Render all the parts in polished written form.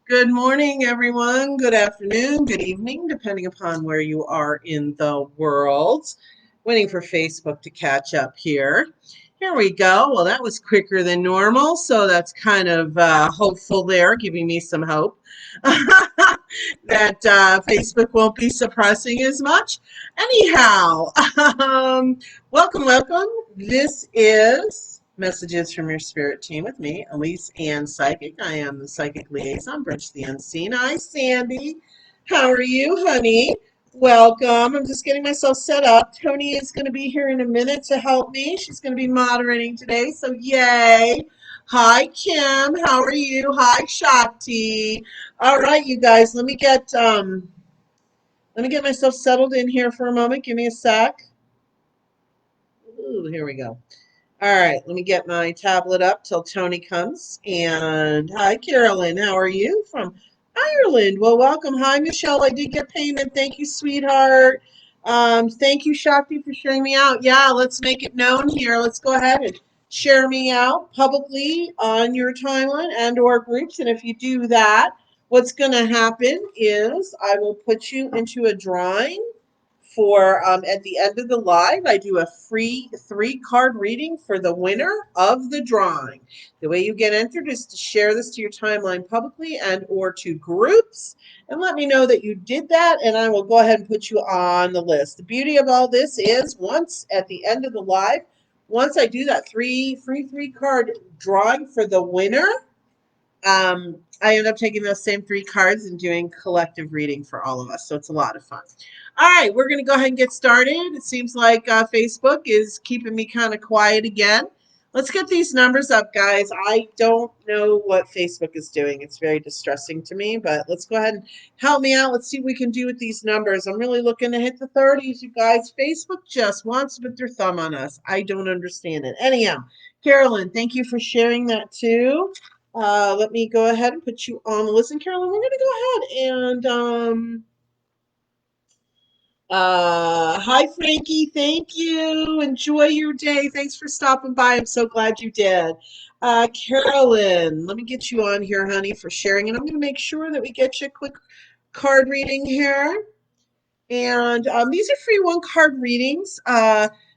Good morning, everyone. Good afternoon, good evening, depending upon where you are in the world. Waiting for Facebook to catch up here. Here we go. Well, that was quicker than normal, so that's kind of hopeful there, giving me some hope that Facebook won't be suppressing as much. Anyhow, welcome. This is Messages from Your Spirit Team with me, Elyse Ann Psychic. I am the Psychic Liaison, Bridge the Unseen. Hi, Sandy. How are you, honey? Welcome. I'm just getting myself set up. Tony is going to be here in a minute to help me. She's going to be moderating today, so yay. Hi, Kim. How are you? Hi, Shakti. All right, you guys. Let me get myself settled in here for a moment. Give me a sec. Ooh, here we go. All right, let me get my tablet up till Tony comes. And hi, Carolyn. How are you from Ireland? Well, welcome. Hi, Michelle. I did get payment. Thank you, sweetheart. Thank you, Shakti, for sharing me out. Yeah, let's make it known here. Let's go ahead and share me out publicly on your timeline and or groups. And if you do that, what's going to happen is I will put you into a drawing for at the end of the live. I do a free 3-card reading for the winner of the drawing. The way you get entered is to share this to your timeline publicly and or to groups and let me know that you did that, and I will go ahead and put you on the list. The beauty of all this is once at the end of the live, once I do that free 3-card drawing for the winner, I end up taking those same 3 cards and doing collective reading for all of us. So it's a lot of fun. All right, we're going to go ahead and get started. It seems like Facebook is keeping me kind of quiet again. Let's get these numbers up, guys. I don't know what Facebook is doing. It's very distressing to me, but let's go ahead and help me out. Let's see what we can do with these numbers. I'm really looking to hit the 30s, you guys. Facebook just wants to put their thumb on us. I don't understand it. Anyhow, Carolyn, thank you for sharing that too. Let me go ahead and put you on the list. And Carolyn, we're going to go ahead and hi, Frankie. Thank you. Enjoy your day. Thanks for stopping by. I'm so glad you did. Carolyn, let me get you on here, honey, for sharing. And I'm going to make sure that we get you a quick card reading here. And these are free 1-card readings.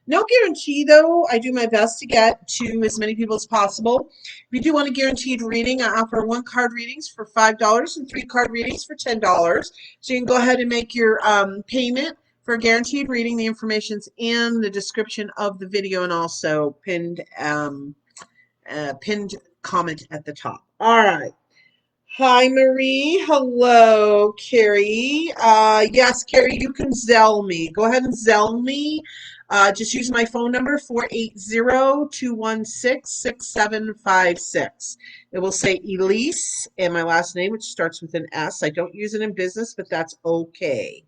No guarantee, though. I do my best to get to as many people as possible. If you do want a guaranteed reading, I offer 1-card readings for $5 and 3-card readings for $10. So you can go ahead and make your payment for a guaranteed reading. The information's in the description of the video and also pinned comment at the top. All right. Hi, Marie. Hello, Carrie. Yes, Carrie, you can Zelle me. Go ahead and Zelle me. Just use my phone number, 480-216-6756. It will say Elyse and my last name, which starts with an S. I don't use it in business, but that's okay.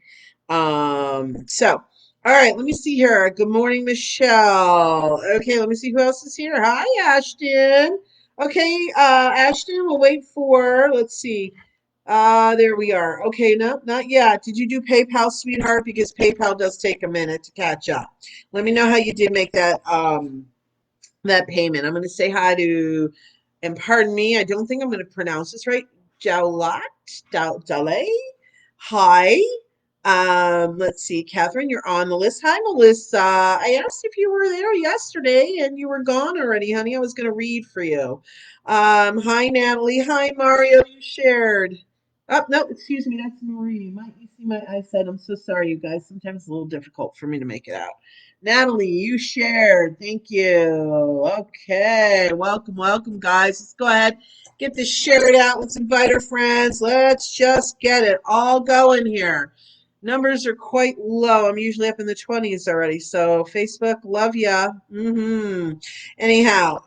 So, all right, let me see here. Good morning, Michelle. Okay, let me see who else is here. Hi, Ashton. Okay, Ashton, we'll wait for, let's see. There we are. Okay, no, not yet. Did you do PayPal, sweetheart? Because PayPal does take a minute to catch up. Let me know how you did make that payment. I'm going to say hi to, and pardon me, I don't think I'm going to pronounce this right. Jaulat? Dale? Hi. Let's see, Catherine, you're on the list. Hi, Melissa. I asked if you were there yesterday and you were gone already, honey. I was going to read for you. Hi, Natalie. Hi, Mario. You shared. Oh, no, excuse me. That's Marie. Might you see my eyesight? I'm so sorry, you guys. Sometimes it's a little difficult for me to make it out. Natalie, you shared. Thank you. Okay. Welcome, guys. Let's go ahead. Get this shared out. Let's invite our friends. Let's just get it all going here. Numbers are quite low. I'm usually up in the 20s already. So Facebook, love ya. Anyhow,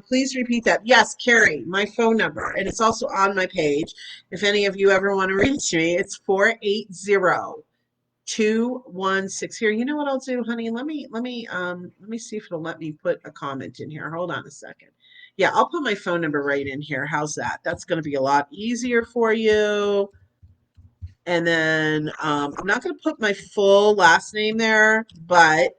please repeat that. Yes, Carrie, my phone number, and it's also on my page. If any of you ever want to reach me, it's 480-216 here. You know what I'll do, honey? Let me see if it'll let me put a comment in here. Hold on a second. Yeah, I'll put my phone number right in here. How's that? That's going to be a lot easier for you. And then I'm not going to put my full last name there, but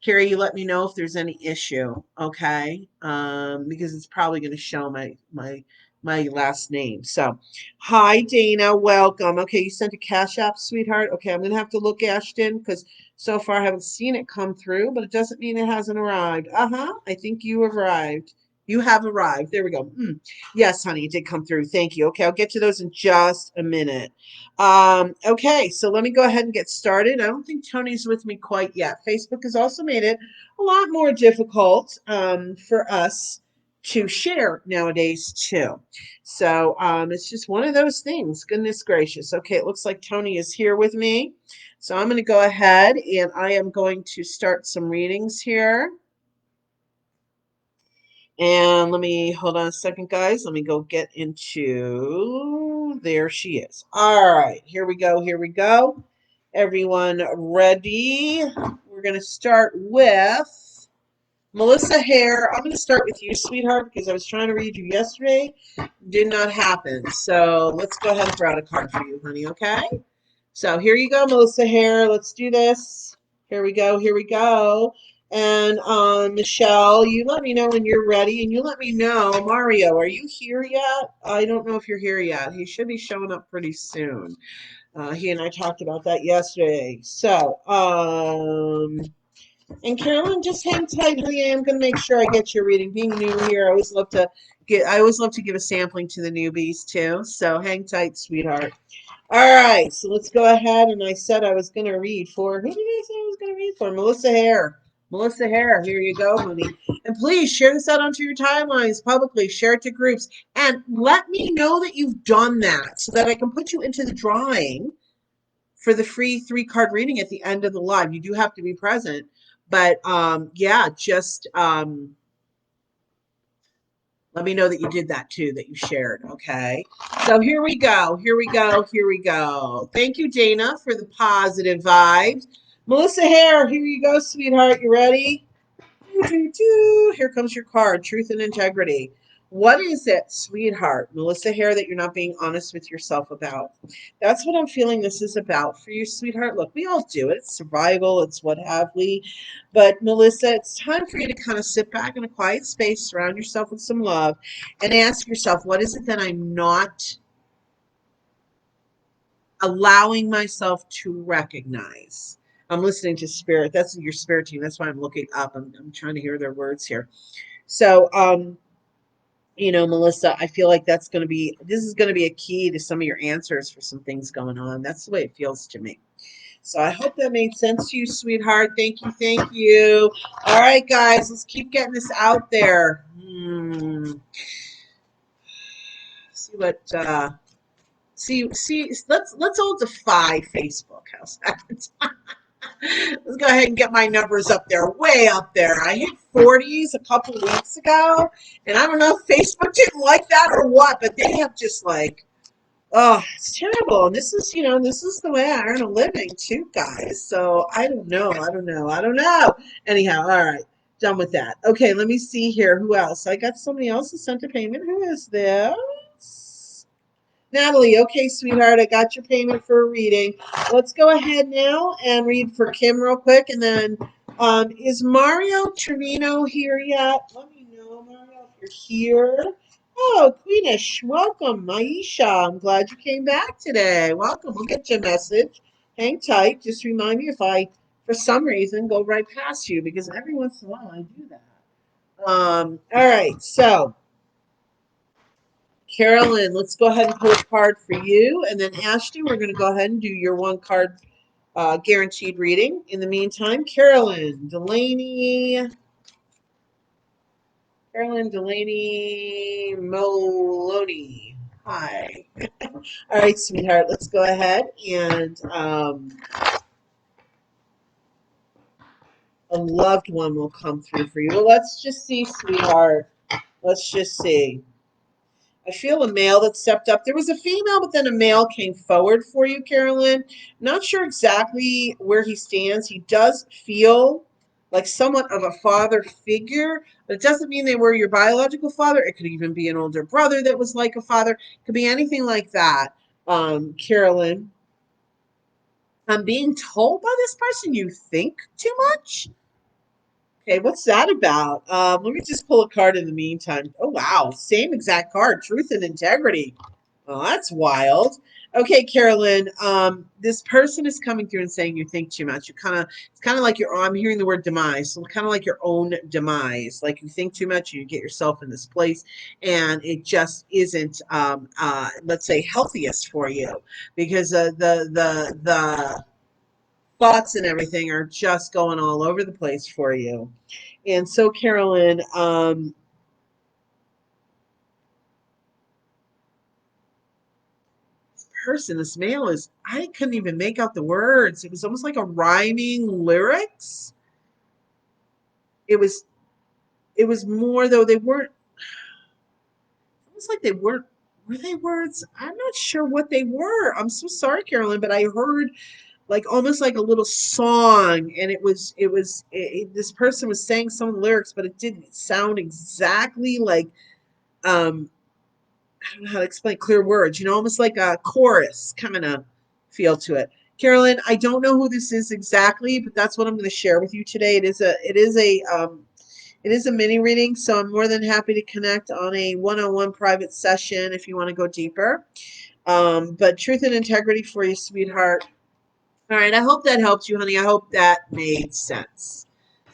Carrie, you let me know if there's any issue, okay? Because it's probably going to show my my last name. So, hi, Dana. Welcome. Okay, you sent a Cash App, sweetheart. Okay, I'm going to have to look, Ashton, because so far I haven't seen it come through, but it doesn't mean it hasn't arrived. I think you have arrived. You have arrived. There we go. Yes, honey, it did come through. Thank you. Okay, I'll get to those in just a minute. Okay, so let me go ahead and get started. I don't think Tony's with me quite yet. Facebook has also made it a lot more difficult for us to share nowadays too. So it's just one of those things. Goodness gracious. Okay, it looks like Tony is here with me. So I'm going to go ahead and I am going to start some readings here. And let me hold on a second, guys. Let me go get into there she is. All right, here we go. Here we go. Everyone ready? We're going to start with Melissa Hare. I'm going to start with you, sweetheart, because I was trying to read you yesterday. Did not happen. So let's go ahead and throw out a card for you, honey, okay? So here you go, Melissa Hare. Let's do this. Here we go. Here we go. And Michelle, you let me know when you're ready, and you let me know. Mario, are you here yet? I don't know if you're here yet. He should be showing up pretty soon. He and I talked about that yesterday. So, and Carolyn, just hang tight, honey. I'm going to make sure I get your reading. Being new here, I always love to give a sampling to the newbies too. So hang tight, sweetheart. All right, so let's go ahead. And I said I was going to read for, who did I say I was going to read for? Melissa Hare. Melissa Hare, here you go, honey. And please share this out onto your timelines publicly. Share it to groups. And let me know that you've done that so that I can put you into the drawing for the free 3-card reading at the end of the live. You do have to be present. But yeah, just let me know that you did that too, that you shared, okay? So here we go, here we go, here we go. Thank you, Dana, for the positive vibes. Melissa Hare, here you go, sweetheart. You ready? Here comes your card, Truth and Integrity. What is it, sweetheart, Melissa Hare, that you're not being honest with yourself about? That's what I'm feeling this is about for you, sweetheart. Look, we all do it. It's survival. It's what have we. But, Melissa, it's time for you to kind of sit back in a quiet space, surround yourself with some love, and ask yourself, what is it that I'm not allowing myself to recognize? I'm listening to spirit. That's your spirit team. That's why I'm looking up. I'm trying to hear their words here. So, Melissa, I feel like this is going to be a key to some of your answers for some things going on. That's the way it feels to me. So I hope that made sense to you, sweetheart. Thank you. Thank you. All right, guys, let's keep getting this out there. See what, let's all defy Facebook. How's that? Let's go ahead and get my numbers up there, way up there. I hit 40s a couple of weeks ago, and I don't know if Facebook didn't like that or what, but they have just oh, it's terrible. And this is the way I earn a living too, guys. So I don't know. Anyhow, all right, done with that. Okay, let me see here. Who else? I got somebody else who sent a payment. Who is this? Natalie, okay, sweetheart, I got your payment for a reading. Let's go ahead now and read for Kim real quick. And then, is Mario Trevino here yet? Let me know, Mario, if you're here. Oh, Queenish, welcome. Maisha, I'm glad you came back today. Welcome. We'll get you a message. Hang tight. Just remind me if I, for some reason, go right past you, because every once in a while I do that. All right, so Carolyn, let's go ahead and pull a card for you. And then Ashton, we're going to go ahead and do your 1-card guaranteed reading. In the meantime, Carolyn Delaney Maloney. Hi. All right, sweetheart, let's go ahead and a loved one will come through for you. Well, let's just see, sweetheart. Let's just see. I feel a male that stepped up. There was a female, but then a male came forward for you, Carolyn. Not sure exactly where he stands. He does feel like somewhat of a father figure, but it doesn't mean they were your biological father. It could even be an older brother that was like a father. It could be anything like that, Carolyn. I'm being told by this person you think too much. Okay, what's that about? Let me just pull a card in the meantime. Oh, wow. Same exact card, truth and integrity. Oh, that's wild. Okay, Carolyn, this person is coming through and saying you think too much. It's kind of like I'm hearing the word demise, so kind of like your own demise. Like you think too much, you get yourself in this place, and it just isn't, let's say, healthiest for you because the thoughts and everything are just going all over the place for you. And so, Carolyn, this male is, I couldn't even make out the words. It was almost like a rhyming lyrics. It was, it was more though, they weren't, almost like they weren't, were they words? I'm not sure what they were. I'm so sorry, Carolyn, but I heard like almost like a little song, and this person was saying some of the lyrics, but it didn't sound exactly like, um, I don't know how to explain clear words, almost like a chorus kind of feel to it. Carolyn, I don't know who this is exactly, but that's what I'm going to share with you today. It is a mini reading, so I'm more than happy to connect on a one-on-one private session if you want to go deeper. But truth and integrity for you, sweetheart. All right, I hope that helped you, honey. I hope that made sense.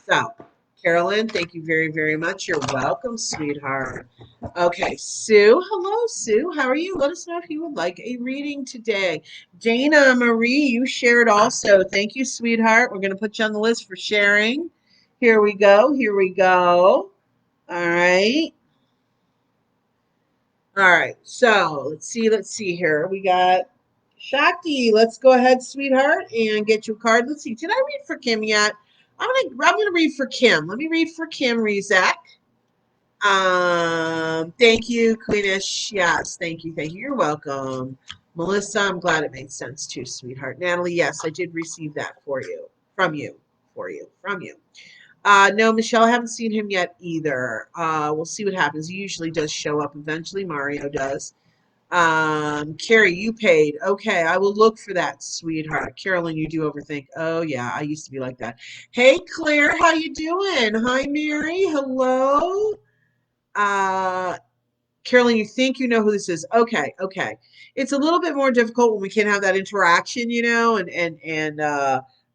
So, Carolyn, thank you very, very much. You're welcome, sweetheart. Okay, Sue. Hello, Sue. How are you? Let us know if you would like a reading today. Dana Marie, you shared also. Thank you, sweetheart. We're going to put you on the list for sharing. Here we go. Here we go. All right. All right. So let's see. Let's see here. We got Shakti. Let's go ahead, sweetheart, and get your card. Let's see. Did I read for Kim yet? I'm gonna read for Kim. Let me read for Kim Rizak. Thank you, Queenish. Yes, thank you, thank you. You're welcome. Melissa, I'm glad it made sense too, sweetheart. Natalie, yes, I did receive that for you, from you. No, Michelle, I haven't seen him yet either. We'll see what happens. He usually does show up eventually. Mario does. Carrie, you paid. Okay, I will look for that, sweetheart. Carolyn, you do overthink. Oh yeah, I used to be like that. Hey Claire, how you doing? Hi Mary. Hello. Uh Carolyn, you think you know who this is. Okay, okay. It's a little bit more difficult when we can't have that interaction, and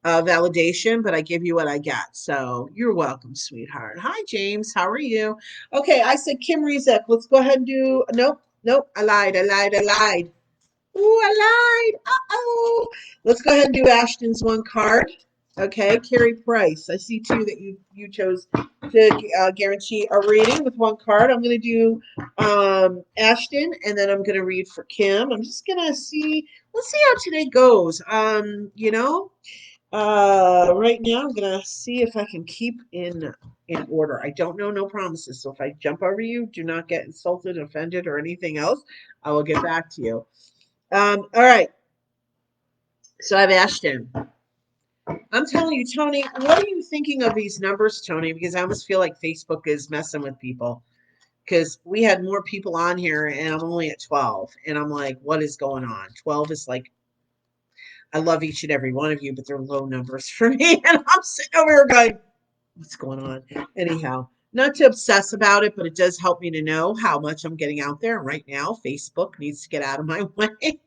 validation, but I give you what I got. So you're welcome, sweetheart. Hi, James. How are you? Okay, I said Kim Rizek. Let's go ahead and do. Nope, nope. I lied. Ooh, I lied. Uh-oh. Let's go ahead and do Ashton's one card. Okay, Carrie Price. I see too that you chose to guarantee a reading with one card. I'm going to do Ashton, and then I'm going to read for Kim. I'm just going to see. Let's see how today goes. Right now I'm going to see if I can keep in order. I don't know, no promises. So if I jump over you, do not get insulted, offended, or anything else. I will get back to you. All right. So I have Ashton. I'm telling you, Tony, what are you thinking of these numbers, Tony? Because I almost feel like Facebook is messing with people. Because we had more people on here and I'm only at 12. And I'm like, what is going on? 12 is like, I love each and every one of you, but they're low numbers for me. And I'm sitting over here going, what's going on? Anyhow, not to obsess about it, but it does help me to know how much I'm getting out there. And right now, Facebook needs to get out of my way.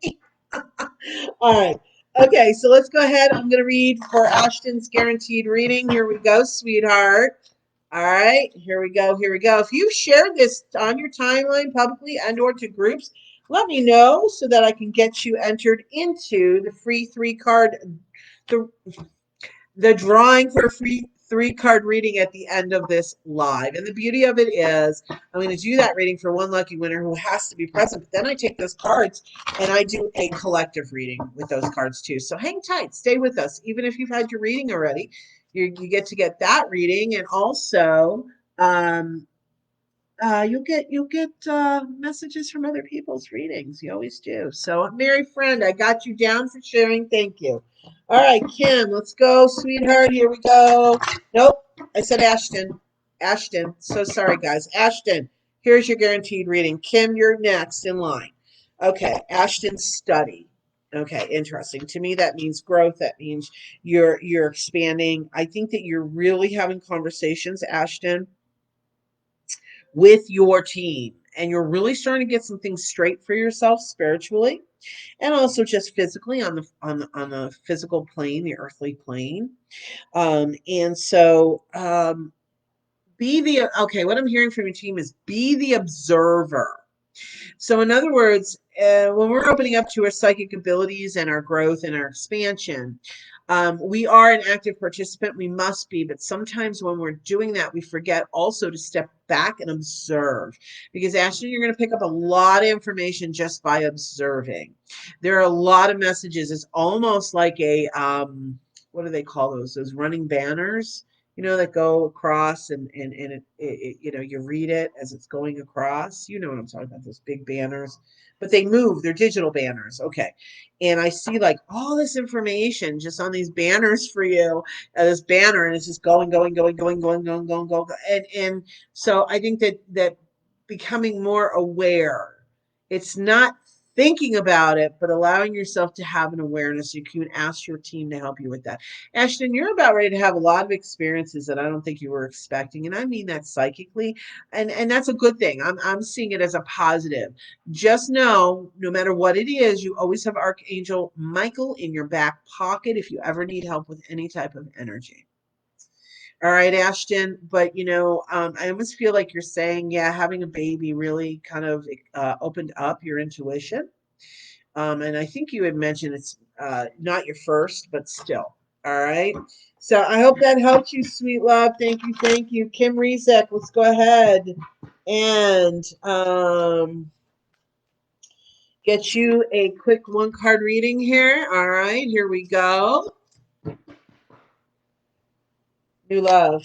All right. Okay, so let's go ahead. I'm going to read for Ashton's guaranteed reading. Here we go, sweetheart. All right, here we go. Here we go. If you've shared this on your timeline publicly and or to groups, let me know so that I can get you entered into the free the the drawing for a free 3-card reading at the end of this live. And the beauty of it is I'm going to do that reading for one lucky winner who has to be present. But then I take those cards and I do a collective reading with those cards too. So hang tight, stay with us. Even if you've had your reading already, you get to get that reading, and also you'll get messages from other people's readings. You always do. So, Mary Friend, I got you down for sharing. Thank you. All right, Kim, let's go, sweetheart. Here we go. Nope, I said Ashton. Ashton. So sorry, guys. Ashton, here's your guaranteed reading. Kim, you're next in line. Okay, Ashton study. Okay, interesting. To me, that means growth. That means you're expanding. I think that you're really having conversations, Ashton, with your team, and you're really starting to get some things straight for yourself spiritually, and also just physically on the physical plane, the earthly plane. And so be the okay. What I'm hearing from your team is be the observer. So, in other words, when we're opening up to our psychic abilities and our growth and our expansion, we are an active participant. We must be, but sometimes when we're doing that, we forget also to step back and observe. Because, Ashton, you're going to pick up a lot of information just by observing. There are a lot of messages. It's almost like a, what do they call those? Those running banners, that go across and you read it as it's going across. You know what I'm talking about, those big banners, but they move. They're digital banners. Okay. And I see like all this information just on these banners for you, this banner, and it's just going, going, going, going, going, going, going, going. And so I think that becoming more aware, it's not thinking about it, but allowing yourself to have an awareness. You can ask your team to help you with that. Ashton, you're about ready to have a lot of experiences that I don't think you were expecting. And I mean that psychically. And that's a good thing. I'm seeing it as a positive. Just know, no matter what it is, you always have Archangel Michael in your back pocket if you ever need help with any type of energy. All right, Ashton. But I almost feel like you're saying, yeah, having a baby really kind of opened up your intuition. And I think you had mentioned it's not your first, but still. All right. So I hope that helped you, sweet love. Thank you. Thank you. Kim Rizek, let's go ahead and get you a quick one card reading here. All right. Here we go. New love.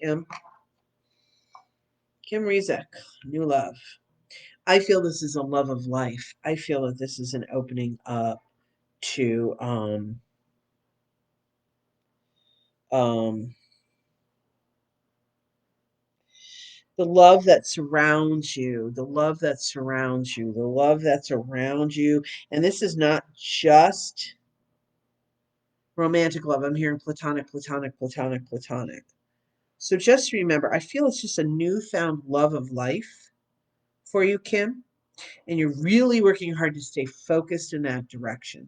Kim. Kim Rizek, new love. I feel this is a love of life. I feel that this is an opening up to the love that surrounds you, the love that surrounds you, the love that's around you. And this is not just romantic love. I'm hearing platonic, platonic, platonic, platonic. So just remember, I feel it's just a newfound love of life for you, Kim. And you're really working hard to stay focused in that direction.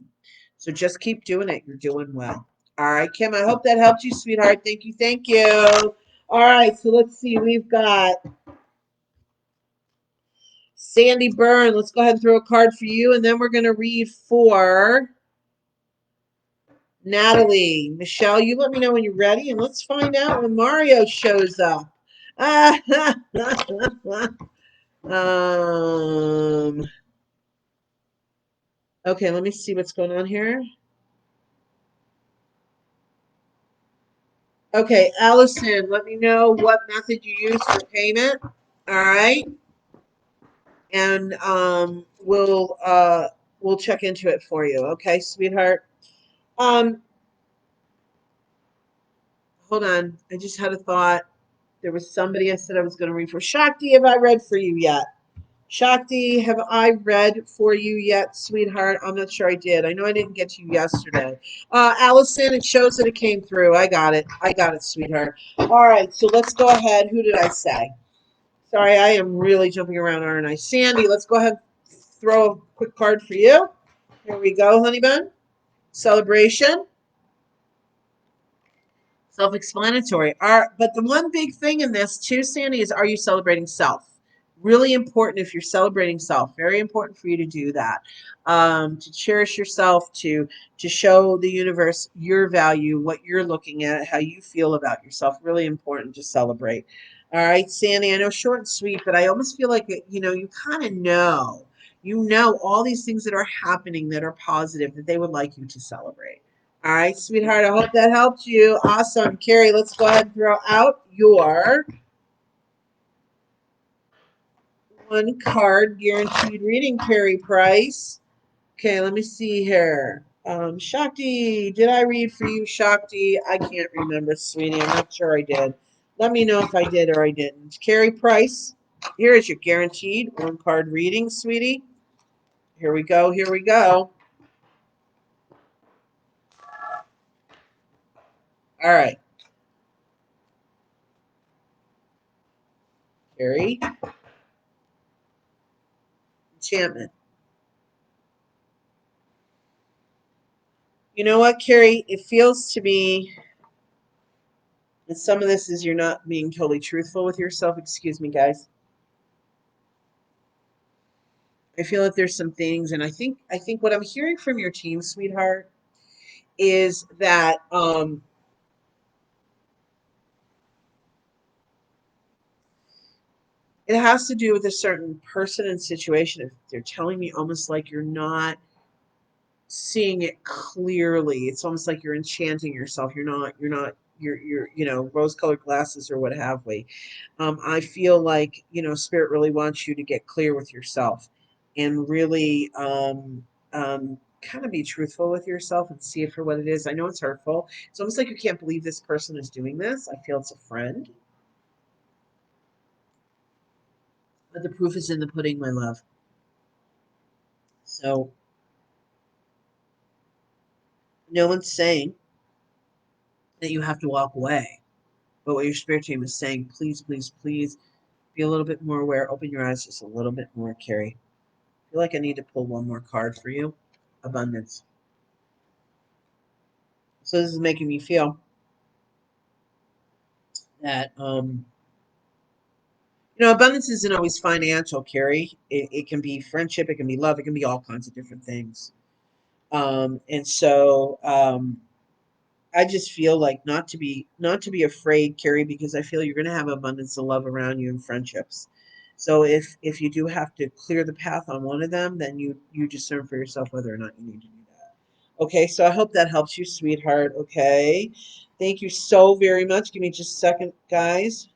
So just keep doing it. You're doing well. All right, Kim, I hope that helped you, sweetheart. Thank you. Thank you. All right, so let's see. We've got Sandy Byrne. Let's go ahead and throw a card for you, and then we're going to read for Natalie. Michelle, you let me know when you're ready, and let's find out when Mario shows up. Okay, let me see what's going on here. Okay, Allison, let me know what method you use for payment. All right. And we'll check into it for you. Okay, sweetheart. Um, hold on. I just had a thought. There was somebody I said I was going to read for. Shakti, have I read for you yet? Shakti, have I read for you yet, sweetheart? I'm not sure I did. I know I didn't get to you yesterday. Allison, it shows that it came through. I got it. I got it, sweetheart. All right, so let's go ahead. Who did I say? Sorry, I am really jumping around, aren't I? Sandy, let's go ahead and throw a quick card for you. Here we go, honey bun. Celebration. Self-explanatory. But the one big thing in this too, Sandy, is are you celebrating self? Really important if you're celebrating self. Very important for you to do that. To cherish yourself, to show the universe your value, what you're looking at, how you feel about yourself. Really important to celebrate. All right, Sandy, I know short and sweet, but I almost feel like you kind of know. You know all these things that are happening that are positive that they would like you to celebrate. All right, sweetheart, I hope that helped you. Awesome. Carrie, let's go ahead and throw out your one card guaranteed reading, Carrie Price. Okay, let me see here. Shakti, did I read for you, Shakti? I can't remember, sweetie. I'm not sure I did. Let me know if I did or I didn't. Carrie Price, here is your guaranteed one card reading, sweetie. Here we go. Here we go. All right. Carrie. Enchantment. You know what, Carrie? It feels to me, and some of this is you're not being totally truthful with yourself. Excuse me, guys. I feel that there's some things, and I think what I'm hearing from your team, sweetheart, is that it has to do with a certain person and situation. If they're telling me almost like you're not seeing it clearly, it's almost like you're enchanting yourself. You're rose-colored glasses or what have we. I feel like, spirit really wants you to get clear with yourself and really kind of be truthful with yourself and see it for what it is. I know it's hurtful. It's almost like you can't believe this person is doing this. I feel it's a friend, but the proof is in the pudding, my love. So no one's saying that you have to walk away. But what your spirit team is saying, please, please, please be a little bit more aware. Open your eyes just a little bit more, Carrie. I feel like I need to pull one more card for you. Abundance. So this is making me feel that abundance isn't always financial, Carrie. It can be friendship, it can be love, it can be all kinds of different things. And so I just feel like not to be afraid, Carrie, because I feel you're going to have abundance of love around you and friendships. So if you do have to clear the path on one of them, then you discern for yourself whether or not you need to do that. Okay, so I hope that helps you, sweetheart. Okay, thank you so very much. Give me just a second, guys.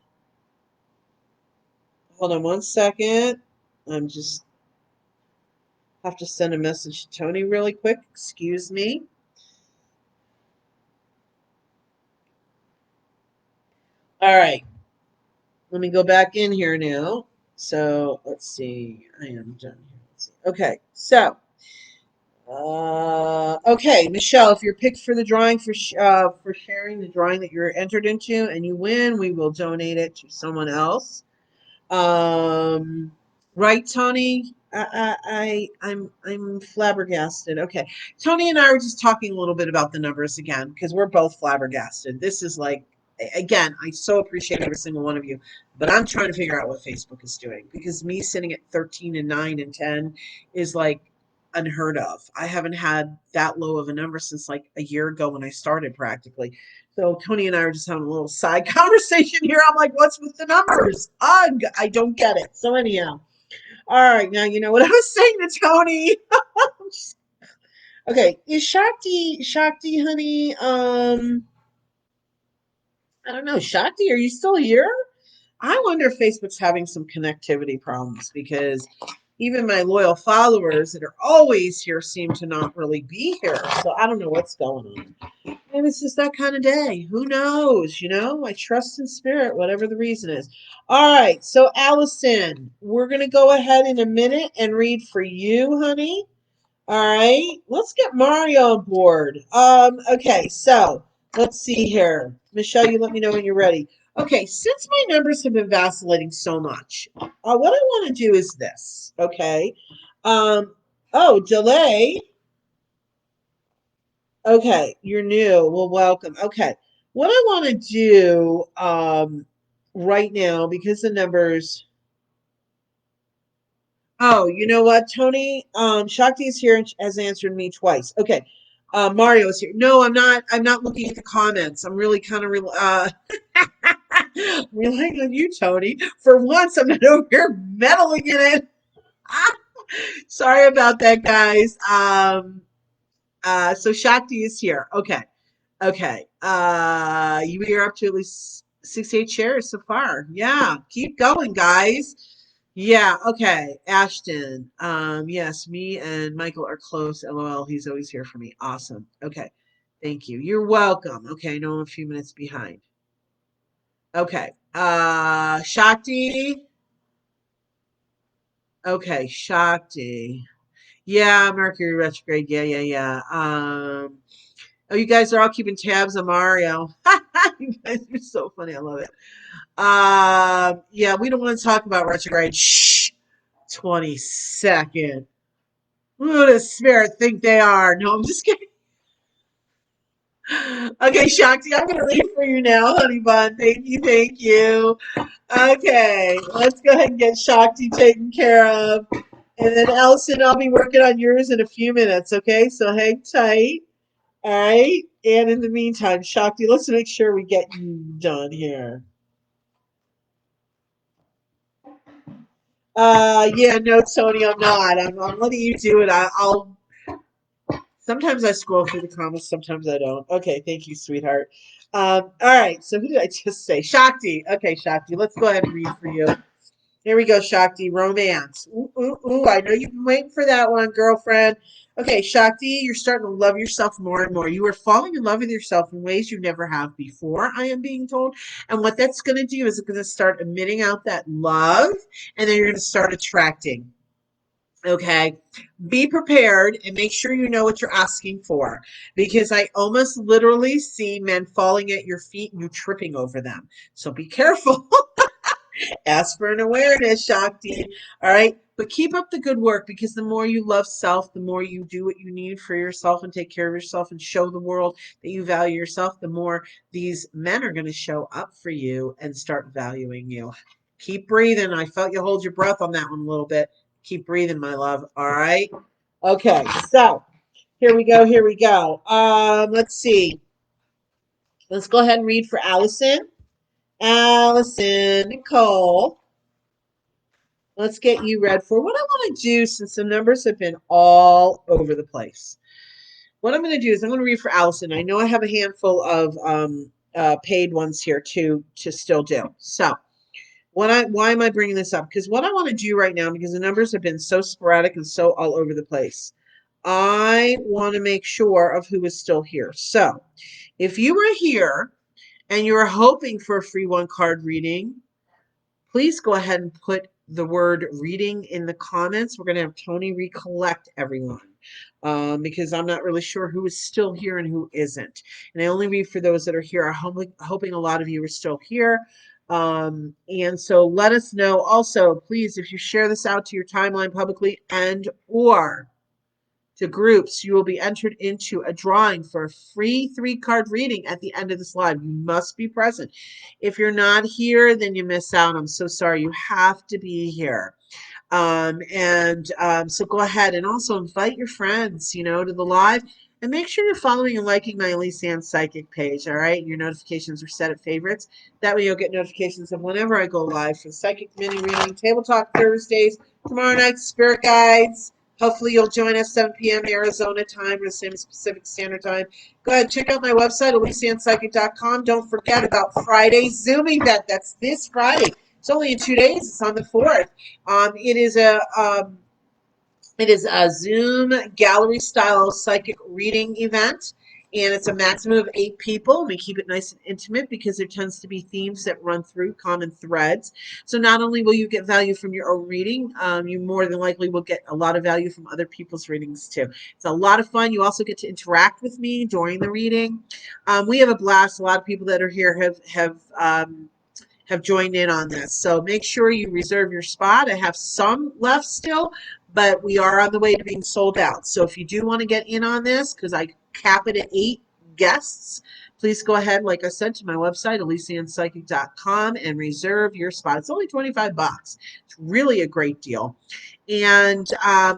Hold on one second. I'm just have to send a message to Tony really quick. Excuse me. All right. Let me go back in here now. So let's see. I am done here. Let's see. Okay. So, okay, Michelle, if you're picked for the drawing for sharing the drawing that you're entered into and you win, we will donate it to someone else. Um, right, Tony? I'm flabbergasted. Okay, Tony and I were just talking a little bit about the numbers again because we're both flabbergasted. This is like, again, I so appreciate every single one of you, but I'm trying to figure out what Facebook is doing because me sitting at 13 and 9 and 10 is like unheard of. I haven't had that low of a number since like a year ago when I started practically. So Tony and I are just having a little side conversation here. I'm like, what's with the numbers? Ugh, I don't get it. So anyhow, all right, now you know what I was saying to Tony. Okay, is Shakti, honey? I don't know, Shakti, are you still here? I wonder if Facebook's having some connectivity problems because even my loyal followers that are always here seem to not really be here. So I don't know what's going on. Maybe it's just that kind of day. Who knows? I trust in spirit, whatever the reason is. All right. So, Allison, we're going to go ahead in a minute and read for you, honey. All right. Let's get Mario on board. Okay. So, let's see here. Michelle, you let me know when you're ready. Okay. Since my numbers have been vacillating so much, what I want to do is this. Okay. Oh, delay. Okay, you're new. Well, welcome. Okay, what I want to do right now because the numbers. Oh, you know what, Tony? Shakti is here and has answered me twice. Okay, Mario is here. No, I'm not. I'm not looking at the comments. I'm really kind of relying on you, Tony. For once, I'm not over here meddling in it. Sorry about that, guys. So Shakti is here. Okay. Okay. You're up to at least 68 shares so far. Yeah. Keep going, guys. Yeah. Okay. Ashton. Yes, me and Michael are close. LOL. He's always here for me. Awesome. Okay. Thank you. You're welcome. Okay. I know I'm a few minutes behind. Okay. Shakti. Okay. Shakti. Yeah, Mercury retrograde. Yeah, yeah, yeah. Oh, you guys are all keeping tabs on Mario. You guys are so funny. I love it. Yeah, we don't want to talk about retrograde. Shh. 22nd. Who does spirit think they are? No, I'm just kidding. Okay, Shakti, I'm going to read for you now, honey bun. Thank you, thank you. Okay, let's go ahead and get Shakti taken care of. And then Allison, I'll be working on yours in a few minutes, okay? So hang tight. All right. And in the meantime, Shakti, let's make sure we get you done here. Yeah, no, Tony, I'm not. I'm letting you do it. I'll sometimes I scroll through the comments, sometimes I don't. Okay, thank you, sweetheart. All right, so who did I just say? Shakti. Okay, Shakti, let's go ahead and read for you. Here we go, Shakti. Romance. Ooh, ooh, ooh. I know you've been waiting for that one, girlfriend. Okay, Shakti, you're starting to love yourself more and more. You are falling in love with yourself in ways you never have before, I am being told. And what that's going to do is it's going to start emitting out that love, and then you're going to start attracting. Okay, be prepared and make sure you know what you're asking for because I almost literally see men falling at your feet and you tripping over them. So be careful. Ask for an awareness, Shakti. All right. But keep up the good work because the more you love self, the more you do what you need for yourself and take care of yourself and show the world that you value yourself, the more these men are going to show up for you and start valuing you. Keep breathing. I felt you hold your breath on that one a little bit. Keep breathing, my love. All right. Okay. So here we go. Here we go. Let's see. Let's go ahead and read for Allison. Allison, Nicole. Let's get you read for what I want to do since the numbers have been all over the place. What I'm going to do is I'm going to read for Allison. I know I have a handful of paid ones here to still do. So why am I bringing this up? Because what I want to do right now, because the numbers have been so sporadic and so all over the place, I want to make sure of who is still here. So if you were here and you were hoping for a free one card reading, please go ahead and put the word reading in the comments. We're going to have Tony recollect everyone because I'm not really sure who is still here and who isn't. And I only read for those that are here. I'm hoping a lot of you are still here. And so let us know also, please, if you share this out to your timeline publicly and or to groups, you will be entered into a drawing for a free 3-card reading at the end of this live. You must be present. If you're not here, then you miss out. I'm so sorry. You have to be here. So go ahead and also invite your friends, to the live. And make sure you're following and liking my Elyse Ann Psychic page, all right? Your notifications are set at favorites. That way you'll get notifications of whenever I go live for Psychic Mini Reading, Table Talk Thursdays, tomorrow night, Spirit Guides. Hopefully you'll join us 7 p.m. Arizona time or the same Pacific Standard Time. Go ahead, check out my website, ElyseAnnPsychic.com. Don't forget about Friday's Zoom event. That's this Friday. It's only in 2 days. It's on the 4th. It is a Zoom gallery style psychic reading event, and it's a maximum of 8 people. We keep it nice and intimate because there tends to be themes that run through common threads. So not only will you get value from your own reading, you more than likely will get a lot of value from other people's readings too. It's a lot of fun. You also get to interact with me during the reading. We have a blast. A lot of people that are here have joined in on this. So make sure you reserve your spot. I have some left still, but we are on the way to being sold out. So if you do want to get in on this, because I cap it at 8 guests, please go ahead, like I said, to my website, ElyseAnnPsychic.com, and reserve your spot. It's only $25. It's really a great deal. And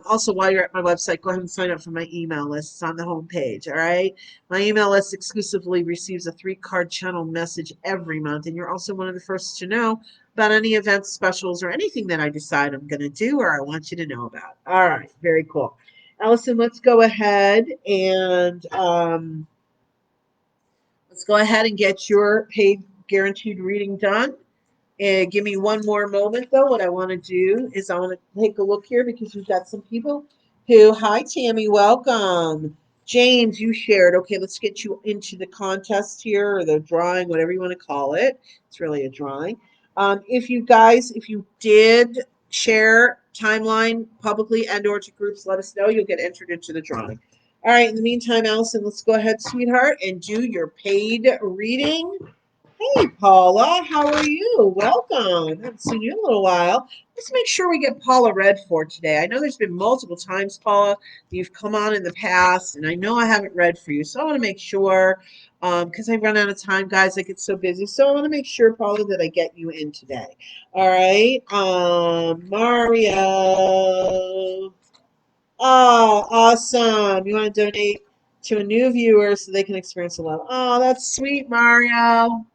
also, while you're at my website, go ahead and sign up for my email list. It's on the homepage, all right? My email list exclusively receives a 3-card channel message every month, and you're also one of the first to know about any events, specials, or anything that I decide I'm going to do or I want you to know about. All right, very cool. Allison, let's go ahead and get your paid guaranteed reading done. And give me one more moment, though. What I want to do is I want to take a look here because we've got some people who, hi, Tammy, welcome. James, you shared. Okay, let's get you into the contest here or the drawing, whatever you want to call it. It's really a drawing. If you did share timeline publicly and or to groups, let us know. You'll get entered into the drawing. All right, in the meantime, Allison, let's go ahead, sweetheart, and do your paid reading. Hey, Paula, how are you? Welcome. Haven't seen you in a little while. Let's make sure we get Paula read for today. I know there's been multiple times, Paula, you've come on in the past, and I know I haven't read for you, so I want to make sure, because I run out of time, guys, I get so busy, so I want to make sure, Paula, that I get you in today. All right, Mario. Oh, awesome. You want to donate to a new viewer so they can experience the love. Oh, that's sweet, Mario.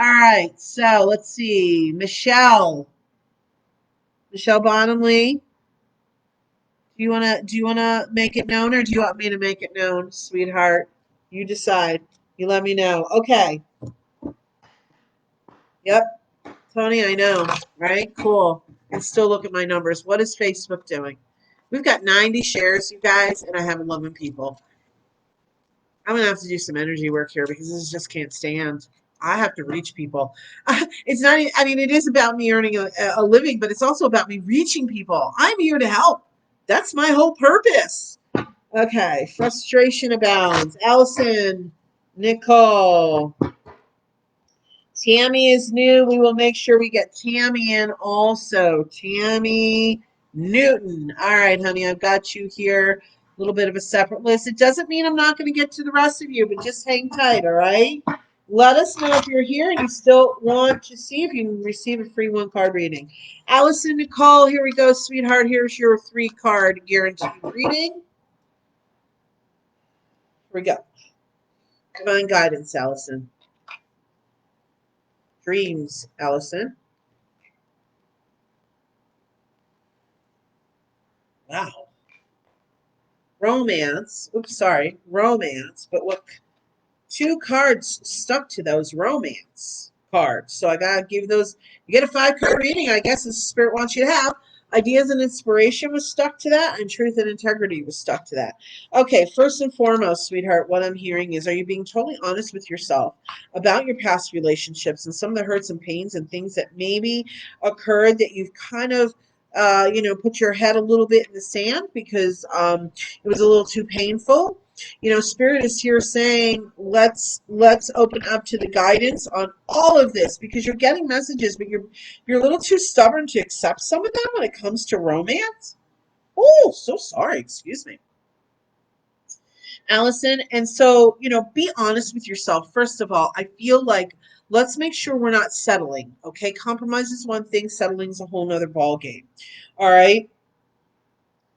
All right, so let's see. Michelle Bottomley. Do you wanna make it known or do you want me to make it known, sweetheart? You decide. You let me know. Okay. Yep. Tony, I know. Right? Cool. And still look at my numbers. What is Facebook doing? We've got 90 shares, you guys, and I have 11 people. I'm gonna have to do some energy work here because this just can't stand. I have to reach people. It's not. I mean, it is about me earning a living, but it's also about me reaching people. I'm here to help. That's my whole purpose. Okay. Frustration abounds. Allison, Nicole, Tammy is new. We will make sure we get Tammy in also. Tammy Newton. All right, honey, I've got you here. A little bit of a separate list. It doesn't mean I'm not going to get to the rest of you, but just hang tight, all right? Let us know if you're here and you still want to see if you can receive a free one-card reading. Allison, Nicole, here we go, sweetheart. Here's your 3-card guaranteed reading. Here we go. Divine guidance, Allison. Dreams, Allison. Wow. Romance. Oops, sorry. Romance. But what 2 cards stuck to those romance cards? So I gotta give those. You get a 5-card reading, I guess, as Spirit wants you to have. Ideas and inspiration was stuck to that, and truth and integrity was stuck to that. Okay, first and foremost, sweetheart, what I'm hearing is, are you being totally honest with yourself about your past relationships and some of the hurts and pains and things that maybe occurred that you've kind of put your head a little bit in the sand because it was a little too painful. Spirit is here saying let's open up to the guidance on all of this because you're getting messages, but you're a little too stubborn to accept some of them when it comes to romance. Oh, so sorry, excuse me, Allison. And so, be honest with yourself. First of all, I feel like let's make sure we're not settling. Okay, compromise is one thing, settling is a whole nother ball game. All right.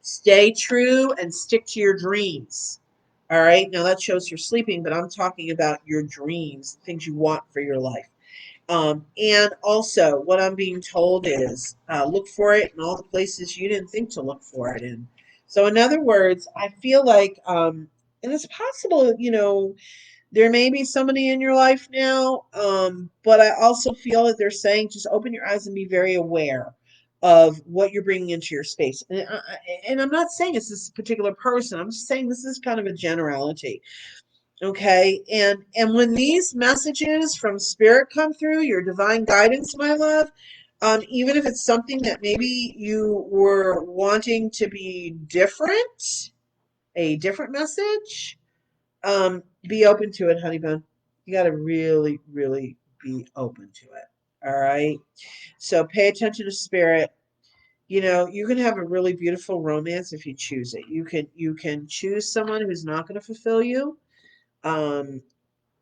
Stay true and stick to your dreams. All right. Now that shows you're sleeping, but I'm talking about your dreams, things you want for your life. And also, what I'm being told is look for it in all the places you didn't think to look for it in. So, in other words, I feel like, and it's possible, there may be somebody in your life now, but I also feel that they're saying just open your eyes and be very aware of what you're bringing into your space. And I'm not saying it's this particular person. I'm just saying this is kind of a generality. Okay. And when these messages from spirit come through, your divine guidance, my love, even if it's something that maybe you were wanting to be different, a different message, be open to it, honey bun. You got to really, really be open to it. All right. So pay attention to spirit. You can have a really beautiful romance if you choose it. You can choose someone who's not going to fulfill you, um,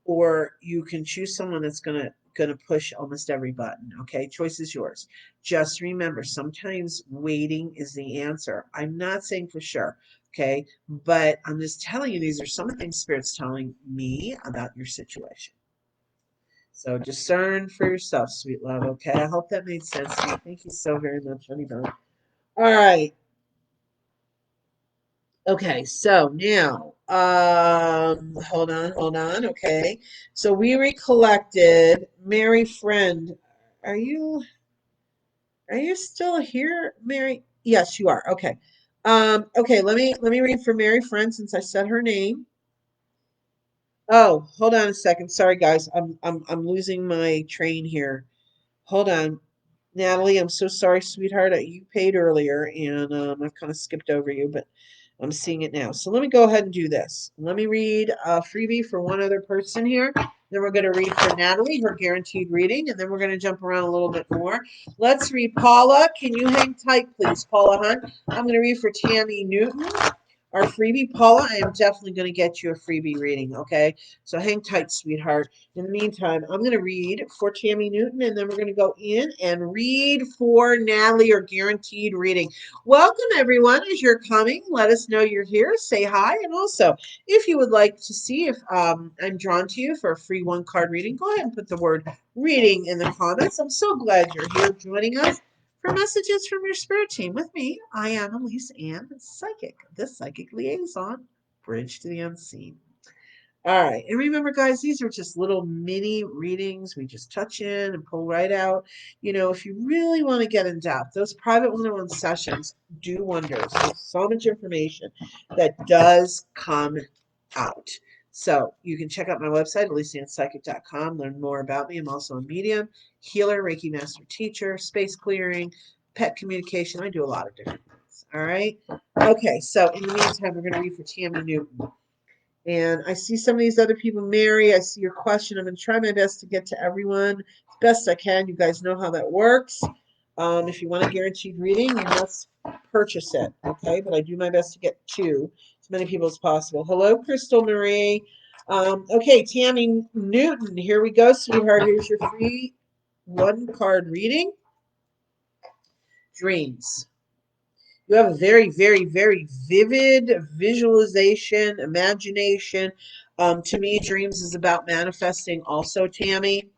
or you can choose someone that's gonna push almost every button. Okay, choice is yours. Just remember, sometimes waiting is the answer. I'm not saying for sure. Okay, but I'm just telling you these are some of the things Spirit's telling me about your situation. So discern for yourself, sweet love. Okay, I hope that made sense to you. Thank you so very much, honey bun. All right. Okay, so now, hold on. Okay, so we recollected Mary Friend. Are you are you still here, Mary? Yes, you are. Okay. Okay, let me read for Mary Friend since I said her name. Oh, hold on a second. Sorry, guys. I'm losing my train here. Hold on. Natalie, I'm so sorry, sweetheart. You paid earlier, and I've kind of skipped over you, but I'm seeing it now. So let me go ahead and do this. Let me read a freebie for one other person here. Then we're going to read for Natalie, her guaranteed reading, and then we're going to jump around a little bit more. Let's read Paula. Can you hang tight, please, Paula Hunt? I'm going to read for Tammy Newton. Our freebie, Paula, I am definitely going to get you a freebie reading, okay? So hang tight, sweetheart. In the meantime, I'm going to read for Tammy Newton, and then we're going to go in and read for Natalie, or guaranteed reading. Welcome, everyone. As you're coming, let us know you're here. Say hi. And also, if you would like to see if I'm drawn to you for a free one-card reading, go ahead and put the word reading in the comments. I'm so glad you're here joining us for messages from your spirit team. With me, I am Elyse Ann Psychic, the Psychic Liaison, bridge to the unseen. All right. And remember, guys, these are just little mini readings. We just touch in and pull right out. You know, if you really want to get in depth, those private one-on-one sessions do wonders. There's so much information that does come out. So you can check out my website, ElyseAnnPsychic.com, learn more about me. I'm also a medium, healer, Reiki master teacher, space clearing, pet communication. I do a lot of different things. All right. Okay. So in the meantime, we're going to read for Tammy Newton. And I see some of these other people, Mary. I see your question. I'm going to try my best to get to everyone as best I can. You guys know how that works. If you want a guaranteed reading, you must purchase it. Okay, but I do my best to get to as many people as possible. Hello, Crystal Marie. Okay, Tammy Newton. Here we go, sweetheart. Here's your free one-card reading. Dreams. You have a very, very, very vivid visualization, imagination. To me, dreams is about manifesting also, Tammy.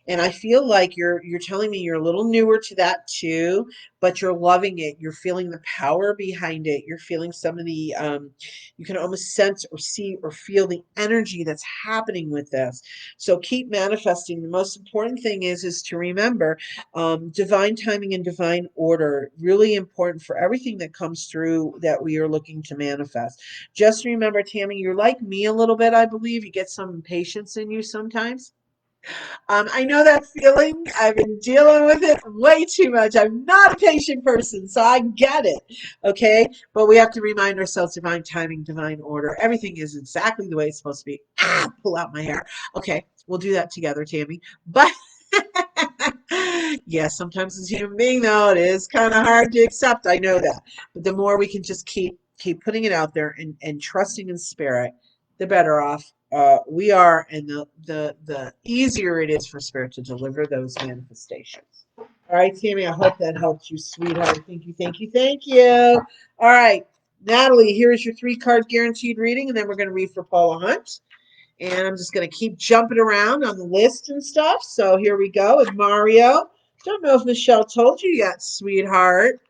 And I feel like you're telling me you're a little newer to that too, but you're loving it. You're feeling the power behind it. You're feeling some of the you can almost sense or see or feel the energy that's happening with this. So keep manifesting. The most important thing is to remember divine timing and divine order. Really important for everything that comes through that we are looking to manifest. Just remember, Tammy, you're like me a little bit. I believe you get some impatience in you sometimes. I know that feeling. I've been dealing with it way too much. I'm not a patient person, so I get it. Okay. But we have to remind ourselves divine timing, divine order. Everything is exactly the way it's supposed to be. Pull out my hair. Okay. We'll do that together, Tammy. But yeah, sometimes as a human being, though, it is kind of hard to accept. I know that. But the more we can just keep putting it out there and trusting in spirit, the better off we are, and the easier it is for spirit to deliver those manifestations. All right, Tammy, I hope that helped you, sweetheart. Thank you, thank you, thank you. All right, Natalie, here is your 3-card guaranteed reading, and then we're going to read for Paula Hunt. And I'm just going to keep jumping around on the list and stuff. So here we go with Mario. Don't know if Michelle told you yet, sweetheart,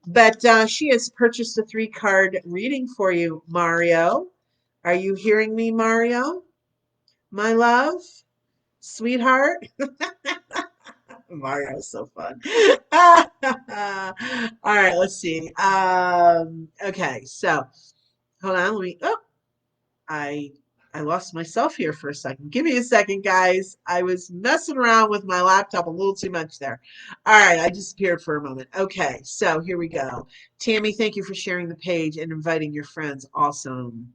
but she has purchased a 3-card reading for you, Mario. Are you hearing me, Mario? My love? Sweetheart? Mario's so fun. All right, let's see. Okay, so hold on. Let me. Oh, I I lost myself here for a second. Give me a second, guys. I was messing around with my laptop a little too much there. All right, I disappeared for a moment. Okay, so here we go. Tammy, thank you for sharing the page and inviting your friends. Awesome.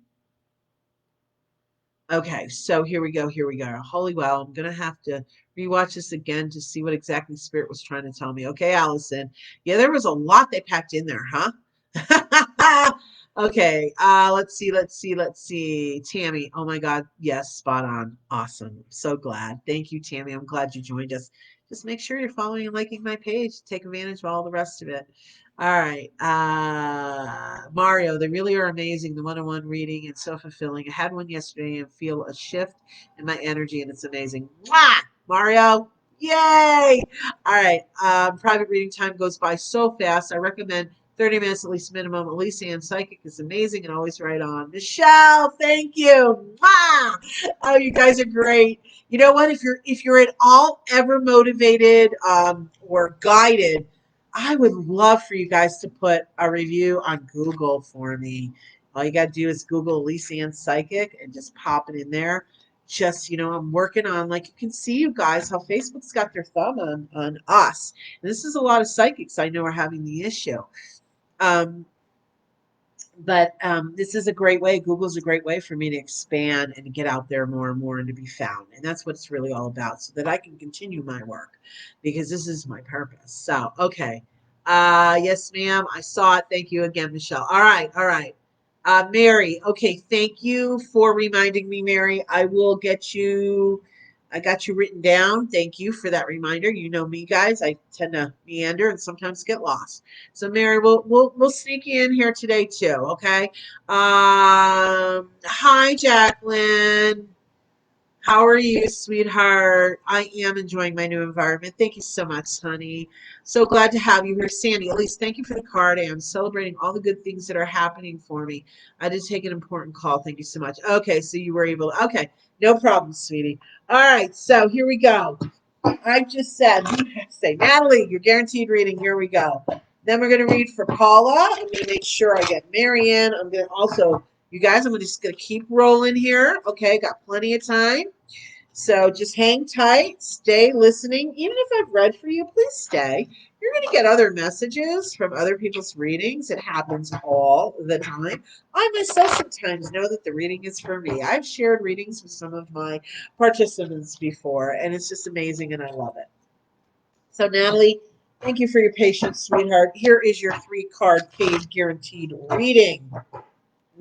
Okay, so here we go. Here we go. Holy wow, I'm gonna have to rewatch this again to see what exactly Spirit was trying to tell me. Okay, Allison. Yeah, there was a lot they packed in there, huh? Okay, let's see. Tammy, oh my God, yes, spot on. Awesome. So glad. Thank you, Tammy. I'm glad you joined us. Just make sure you're following and liking my page. Take advantage of all the rest of it. All right. Mario, they really are amazing. The one-on-one reading and so fulfilling. I had one yesterday and feel a shift in my energy, and it's amazing. Mwah! Mario, yay! All right. Private reading time goes by so fast. I recommend 30 minutes at least minimum. Elyse Ann Psychic is amazing and always right on. Michelle, thank you. Mwah! Oh, you guys are great. You know what? If you're at all ever motivated or guided, I would love for you guys to put a review on Google for me. All you got to do is Google Elyse Ann Psychic and just pop it in there. just, I'm working on, like, you can see, you guys, how Facebook's got their thumb on us. And this is a lot of psychics I know are having the issue. Um, but this is a great way. Google's a great way for me to expand and to get out there more and more and to be found. And that's what it's really all about, so that I can continue my work, because this is my purpose. So, okay. Yes, ma'am. I saw it. Thank you again, Michelle. All right. All right. Mary. Okay. Thank you for reminding me, Mary. I got you written down. Thank you for that reminder. You know me, guys. I tend to meander and sometimes get lost. So, Mary, we'll sneak you in here today too. Okay. Hi, Jacqueline. How are you, sweetheart? I am enjoying my new environment. Thank you so much, honey. So glad to have you here. Sandy, Elyse, thank you for the card. I am celebrating all the good things that are happening for me. I did take an important call. Thank you so much. Okay, so you were able to, okay, no problem, sweetie. All right, so here we go. I just said, say, Natalie, you're guaranteed reading. Here we go. Then we're going to read for Paula. I'm going to make sure I get Marianne. I'm going to also, you guys, I'm just going to keep rolling here. Okay, got plenty of time. So just hang tight, stay listening. Even if I've read for you, please stay. You're going to get other messages from other people's readings. It happens all the time. I myself sometimes know that the reading is for me. I've shared readings with some of my participants before, and it's just amazing, and I love it. So, Natalie, thank you for your patience, sweetheart. Here is your 3-card paid guaranteed reading.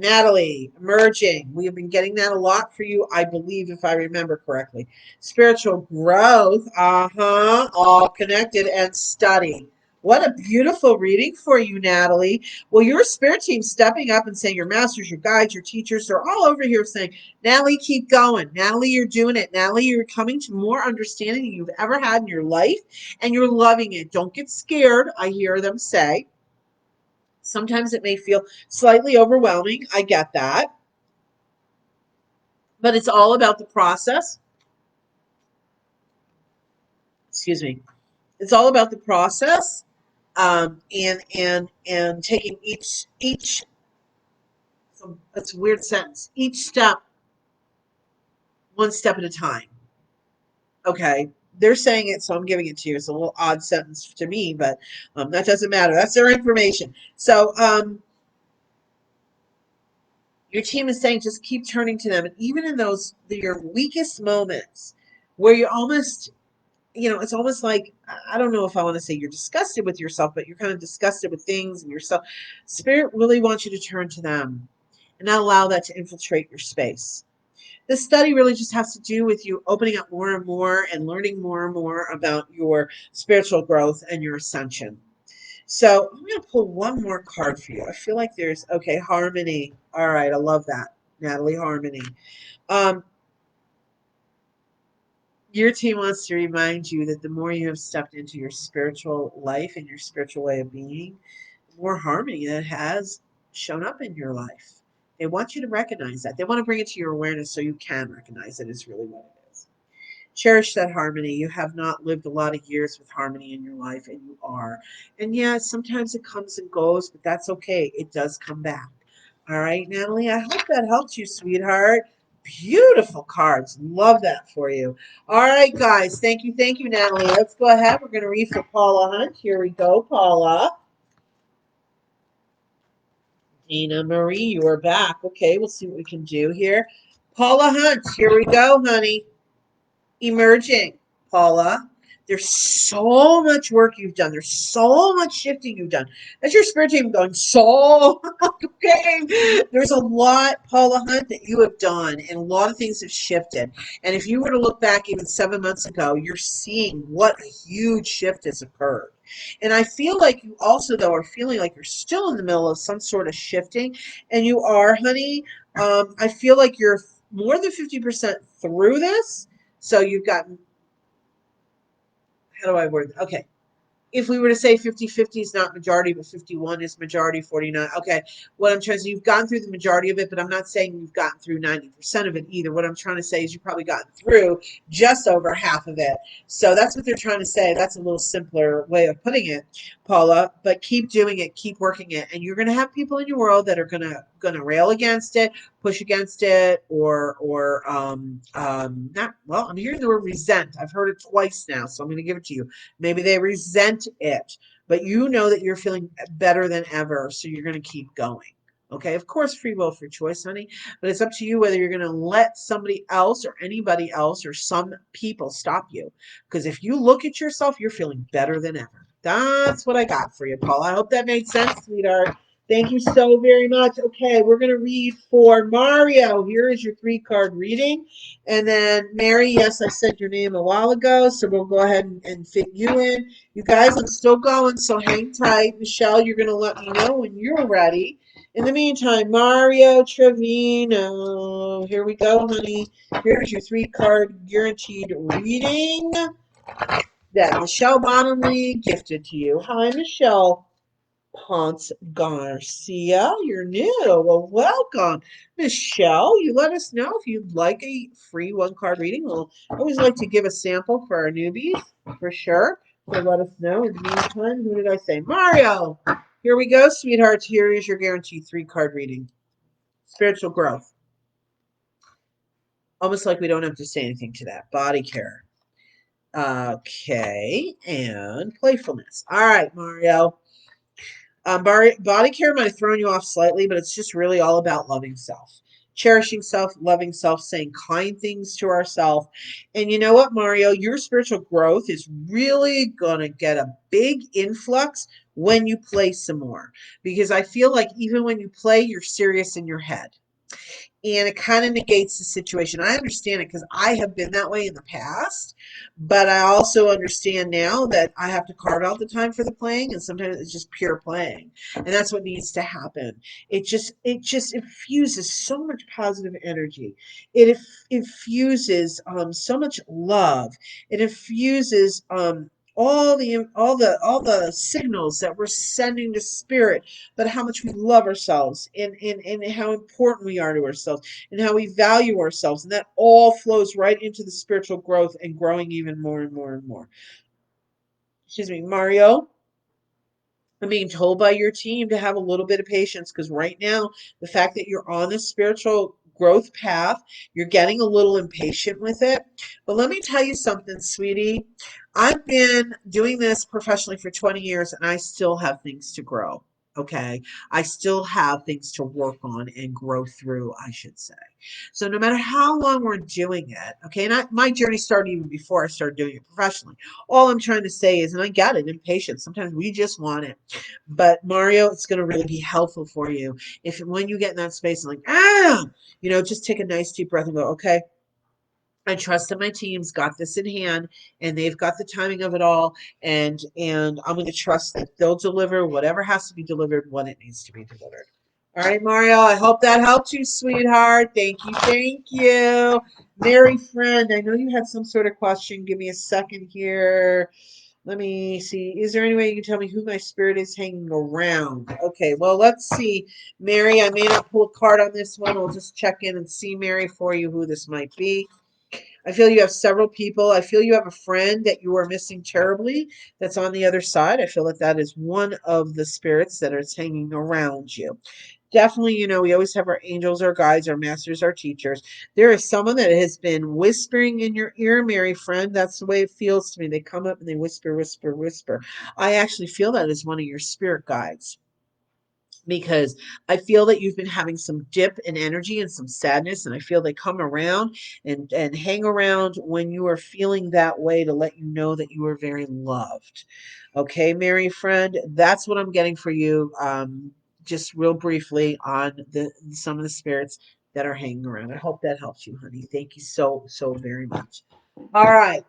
Natalie, emerging. We have been getting that a lot for you, I believe, if I remember correctly. Spiritual growth, all connected, and study. What a beautiful reading for you, Natalie. Well, your spirit team stepping up and saying your masters, your guides, your teachers, they're all over here saying, Natalie, keep going. Natalie, you're doing it. Natalie, you're coming to more understanding than you've ever had in your life, and you're loving it. Don't get scared, I hear them say. Sometimes it may feel slightly overwhelming. I get that. But it's all about the process. Excuse me. It's all about the process, and taking each. So that's a weird sentence. Each step, one step at a time. Okay. They're saying it, so I'm giving it to you. It's a little odd sentence to me, but that doesn't matter. That's their information. So your team is saying just keep turning to them. And even in those, your weakest moments where you're almost, it's almost like, I don't know if I want to say you're disgusted with yourself, but you're kind of disgusted with things and yourself. Spirit really wants you to turn to them and not allow that to infiltrate your space. This study really just has to do with you opening up more and more and learning more and more about your spiritual growth and your ascension. So I'm going to pull one more card for you. I feel like okay, harmony. All right, I love that, Natalie, harmony. Your team wants to remind you that the more you have stepped into your spiritual life and your spiritual way of being, the more harmony that has shown up in your life. They want you to recognize that. They want to bring it to your awareness so you can recognize it is really what it is. Cherish that harmony. You have not lived a lot of years with harmony in your life, and you are. And yeah, sometimes it comes and goes, but that's okay. It does come back. All right, Natalie, I hope that helped you, sweetheart. Beautiful cards. Love that for you. All right, guys. Thank you. Thank you, Natalie. Let's go ahead. We're going to read for Paula Hunt. Here we go, Paula. Dina Marie, you are back. Okay, we'll see what we can do here. Paula Hunt, here we go, honey. Emerging, Paula. There's so much work you've done. There's so much shifting you've done. That's your spirit team going, so okay. There's a lot, Paula Hunt, that you have done, and a lot of things have shifted. And if you were to look back even 7 months ago, you're seeing what a huge shift has occurred. And I feel like you also, though, are feeling like you're still in the middle of some sort of shifting. And you are, honey. I feel like you're more than 50% through this. So you've gotten, how do I word it? Okay. If we were to say 50-50 is not majority, but 51 is majority, 49. Okay. What I'm trying to say, you've gone through the majority of it, but I'm not saying you've gotten through 90% of it either. What I'm trying to say is you've probably gotten through just over half of it. So that's what they're trying to say. That's a little simpler way of putting it, Paula, but keep doing it, keep working it. And you're going to have people in your world that are going to going to rail against it, push against it, or not. Well, I'm hearing the word resent. I've heard it twice now, so I'm going to give it to you. Maybe they resent it, but you know that you're feeling better than ever, so you're going to keep going. Okay, of course, free will, free choice, honey, but it's up to you whether you're going to let somebody else or anybody else or some people stop you. Because if you look at yourself, you're feeling better than ever. That's what I got for you, Paul. I hope that made sense, sweetheart. Thank you so very much. Okay, we're going to read for Mario. Here is your 3-card reading. And then Mary, yes, I said your name a while ago, so we'll go ahead and fit you in. You guys, I'm still going, so hang tight. Michelle, you're going to let me know when you're ready. In the meantime, Mario Trevino. Here we go, honey. Here's your 3-card guaranteed reading that Michelle Bottomley gifted to you. Hi, Michelle Ponce Garcia. You're new. Well, welcome. Michelle, you let us know if you'd like a free 1-card reading. We'll always like to give a sample for our newbies, for sure. So let us know. In the meantime, who did I say? Mario! Here we go, sweethearts. Here is your guaranteed 3-card reading. Spiritual growth. Almost like we don't have to say anything to that. Body care. Okay, and playfulness. All right, Mario. Body care might have thrown you off slightly, but it's just really all about loving self. Cherishing self, loving self, saying kind things to ourselves. And you know what, Mario? Your spiritual growth is really going to get a big influx when you play some more. Because I feel like even when you play, you're serious in your head. And it kind of negates the situation. I understand it because I have been that way in the past, but I also understand now that I have to carve out the time for the playing, and sometimes it's just pure playing, and that's what needs to happen. It just infuses so much positive energy. It infuses so much love. It infuses all the signals that we're sending to spirit, but how much we love ourselves, and how important we are to ourselves, and how we value ourselves. And that all flows right into the spiritual growth and growing even more and more and more. Excuse me, Mario. I'm being told by your team to have a little bit of patience because right now, the fact that you're on this spiritual growth path, you're getting a little impatient with it. But let me tell you something, sweetie. I've been doing this professionally for 20 years and I still have things to grow. Okay. I still have things to work on and grow through, I should say. So no matter how long we're doing it, okay, and my journey started even before I started doing it professionally. All I'm trying to say is, and I get it, impatience. Sometimes we just want it. But Mario, it's going to really be helpful for you if when you get in that space and just take a nice deep breath and go, okay, I trust that my team's got this in hand and they've got the timing of it all. And I'm going to trust that they'll deliver whatever has to be delivered when it needs to be delivered. All right, Mario, I hope that helped you, sweetheart. Thank you. Thank you. Mary friend, I know you had some sort of question. Give me a second here. Let me see. Is there any way you can tell me who my spirit is hanging around? Okay, well, let's see. Mary, I may not pull a card on this one. I'll just check in and see, Mary, for you who this might be. I feel you have several people. I feel you have a friend that you are missing terribly that's on the other side. I feel that that is one of the spirits that is hanging around you. Definitely, we always have our angels, our guides, our masters, our teachers. There is someone that has been whispering in your ear, Mary friend. That's the way it feels to me. They come up and they whisper, whisper, whisper. I actually feel that as one of your spirit guides because I feel that you've been having some dip in energy and some sadness, and I feel they come around and hang around when you are feeling that way to let you know that you are very loved. Okay, Mary friend, that's what I'm getting for you. Just real briefly on some of the spirits that are hanging around. I hope that helps you, honey. Thank you so very much. All right.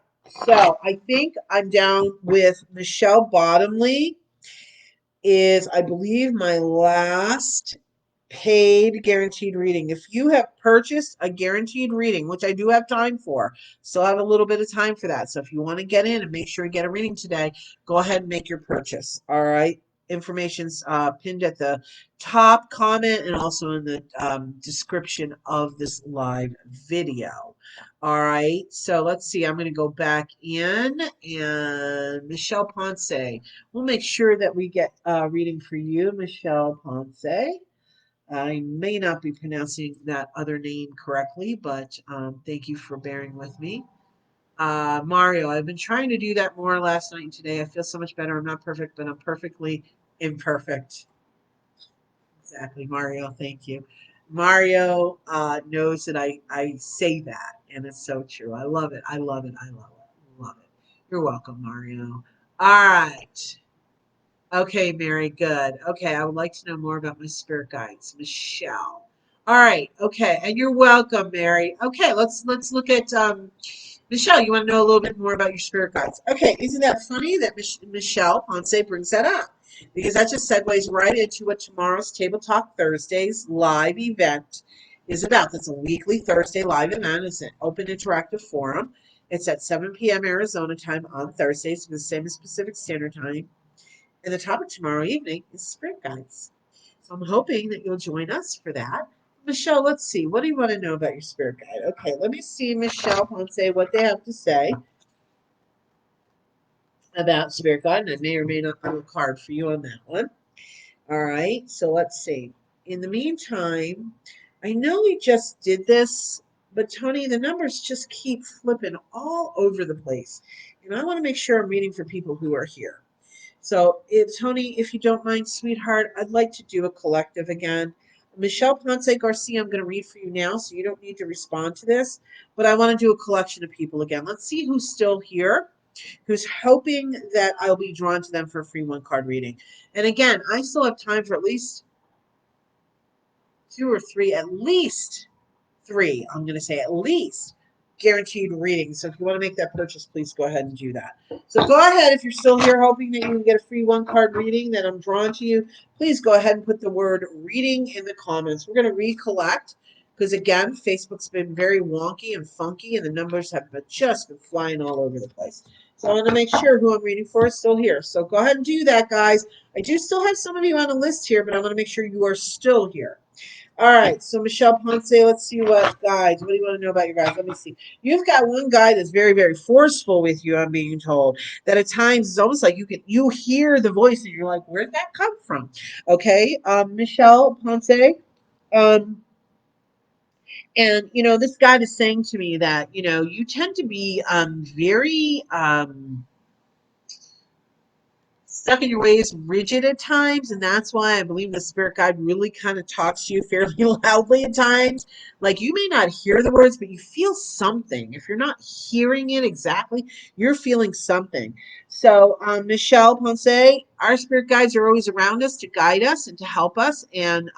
So I think I'm down with Michelle Bottomley is, I believe, my last paid guaranteed reading. If you have purchased a guaranteed reading, which I do have time for, still have a little bit of time for that. So if you want to get in and make sure you get a reading today, go ahead and make your purchase. All right. Information's pinned at the top comment and also in the description of this live video. All right, so let's see. I'm going to go back in and Michelle Ponce. We'll make sure that we get a reading for you, Michelle Ponce. I may not be pronouncing that other name correctly, but thank you for bearing with me. Mario, I've been trying to do that more last night and today. I feel so much better. I'm not perfect, but I'm perfectly imperfect. Exactly, Mario. Thank you. Mario knows that I say that, and it's so true. I love it. I love it. I love it. Love it. You're welcome, Mario. All right. Okay, Mary, good. Okay, I would like to know more about my spirit guides, Michelle. All right, okay, and you're welcome, Mary. Okay, let's look at Michelle. You want to know a little bit more about your spirit guides? Okay, isn't that funny that Michelle Ponce brings that up? Because that just segues right into what tomorrow's Table Talk Thursdays live event is about. That's a weekly Thursday live event. It's an open interactive forum. It's at 7 p.m. Arizona time on Thursdays, the same as Pacific Standard Time. And the topic tomorrow evening is spirit guides. So I'm hoping that you'll join us for that. Michelle, let's see. What do you want to know about your spirit guide? Okay, let me see Michelle Ponce what they have to say about spirit guide. And I may or may not have a card for you on that one. All right, so let's see. In the meantime, I know we just did this, but Tony, the numbers just keep flipping all over the place. And I want to make sure I'm reading for people who are here. So, Tony, if you don't mind, sweetheart, I'd like to do a collective again. Michelle Ponce Garcia, I'm going to read for you now, so you don't need to respond to this. But I want to do a collection of people again. Let's see who's still here, who's hoping that I'll be drawn to them for a free one card reading. And again, I still have time for at least two or three, at least three, I'm going to say at least guaranteed readings. So if you want to make that purchase, please go ahead and do that. So go ahead if you're still here hoping that you can get a free one card reading that I'm drawn to you. Please go ahead and put the word reading in the comments. We're going to recollect because again, Facebook's been very wonky and funky and the numbers have just been flying all over the place. So I want to make sure who I'm reading for is still here. So go ahead and do that, guys. I do still have some of you on the list here, but I want to make sure you are still here. All right, so Michelle Ponce, let's see what guides. What do you want to know about your guides? Let me see. You've got one guy that's very, very forceful with you, I'm being told. That at times it's almost like you hear the voice and you're like, where'd that come from? Okay, Michelle Ponce. Um, and this guide is saying to me that, you tend to be very stuck in your ways, rigid at times, and that's why I believe the spirit guide really kind of talks to you fairly loudly at times. Like you may not hear the words, but you feel something. If you're not hearing it exactly, you're feeling something. So, Michelle Ponce, our spirit guides are always around us to guide us and to help us, and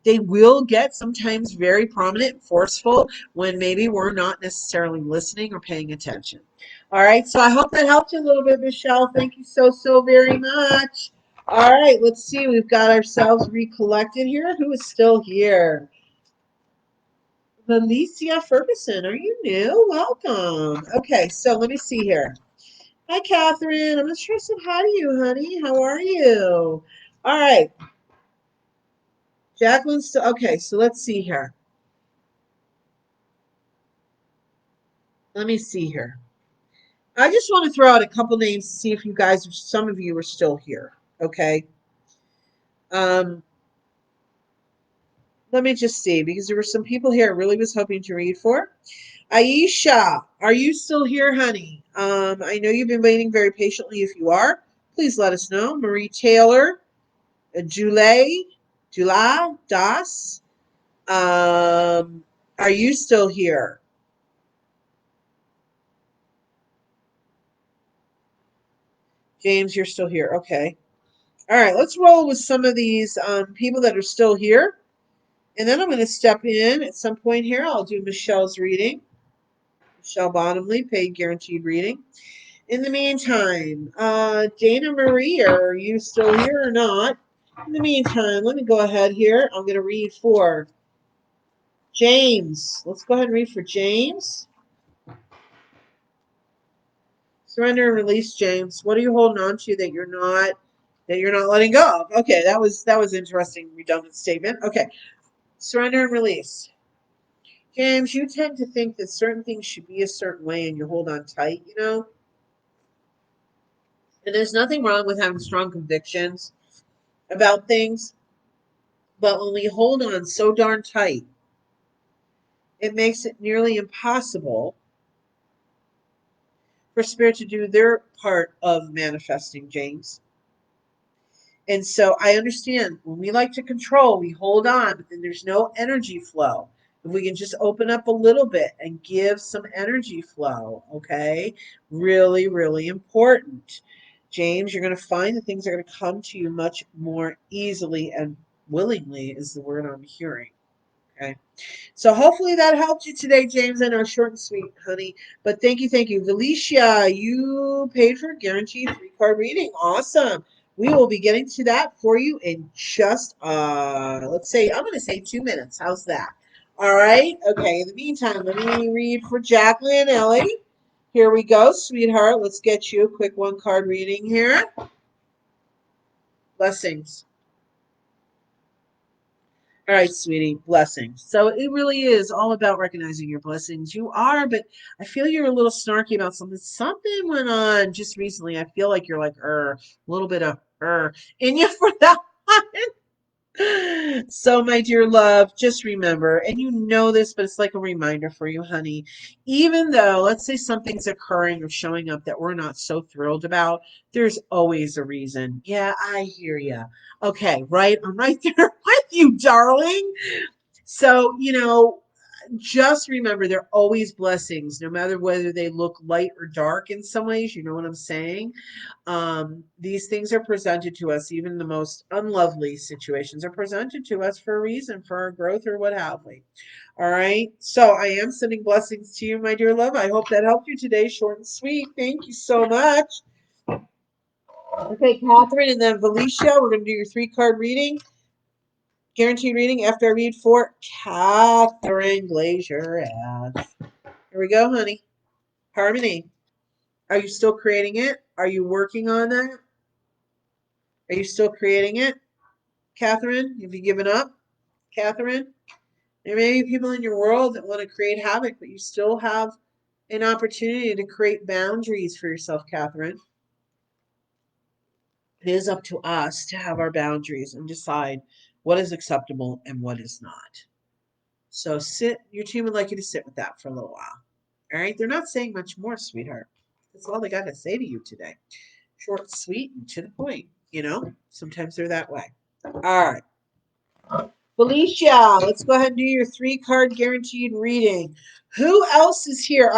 they will get sometimes very prominent and forceful when maybe we're not necessarily listening or paying attention. All right, so I hope that helped you a little bit, Michelle. Thank you so, so very much. All right, let's see. We've got ourselves recollected here. Who is still here? Alicia Ferguson, are you new? Welcome. Okay, so let me see here. Hi, Catherine. I'm not sure I said hi to you, honey. How are you? All right. Jacqueline's still, okay, so let's see here. Let me see here. I just want to throw out a couple names to see if you guys, some of you are still here. Okay. Um, Let me just see, because there were some people here I really was hoping to read for. Aisha, are you still here, honey? I know you've been waiting very patiently. If you are, please let us know. Marie Taylor, Jula Das, are you still here? James, you're still here. Okay. All right, let's roll with some of these people that are still here. And then I'm going to step in at some point here. I'll do Michelle's reading. Michelle Bottomley, paid guaranteed reading. In the meantime, Dana Marie, are you still here or not? In the meantime, let me go ahead here. I'm going to read for James. Let's go ahead and read for James. Surrender and release, James. What are you holding on to that you're not letting go of? Okay, that was interesting, redundant statement. Okay, surrender and release. James, you tend to think that certain things should be a certain way and you hold on tight. And there's nothing wrong with having strong convictions about things, But when we hold on so darn tight, it makes it nearly impossible for spirit to do their part of manifesting, James. And so I understand when we like to control, we hold on, but then there's no energy flow. If we can just open up a little bit and give some energy flow, okay? Really, really important. James, you're going to find that things are going to come to you much more easily and willingly, is the word I'm hearing. Okay. So hopefully that helped you today, James. I know short and sweet, honey. But thank you, thank you. Felicia, you paid for a guaranteed 3-card reading. Awesome. We will be getting to that for you in just let's say I'm gonna say 2 minutes. How's that? All right. Okay, in the meantime, let me read for Jacqueline Ellie. Here we go, sweetheart. Let's get you a quick 1-card reading here. Blessings. All right, sweetie, blessings. So it really is all about recognizing your blessings. You are, but I feel you're a little snarky about something. Something went on just recently. I feel like you're like, a little bit of in you for that one. So, my dear love, just remember, and you know this, but it's like a reminder for you, honey. Even though, let's say something's occurring or showing up that we're not so thrilled about, there's always a reason. Yeah, I hear you. Okay, right? I'm right there with you, darling. So, just remember they're always blessings, no matter whether they look light or dark in some ways. You know what I'm saying? These things are presented to us, even the most unlovely situations are presented to us for a reason, for our growth or what have we. All right. So I am sending blessings to you, my dear love. I hope that helped you today. Short and sweet. Thank you so much. Okay, Catherine, and then Felicia, we're going to do your 3-card reading. Guaranteed reading after I read for Catherine Glazier. Here we go, honey. Harmony. Are you still creating it? Are you working on that? Are you still creating it? Catherine, have you given up? Catherine, there may be people in your world that want to create havoc, but you still have an opportunity to create boundaries for yourself, Catherine. It is up to us to have our boundaries and decide what is acceptable and what is not. So your team would like you to sit with that for a little while. All right. They're not saying much more, sweetheart. That's all they got to say to you today. Short, sweet, and to the point. Sometimes they're that way. All right. Felicia, let's go ahead and do your 3-card guaranteed reading. Who else is here?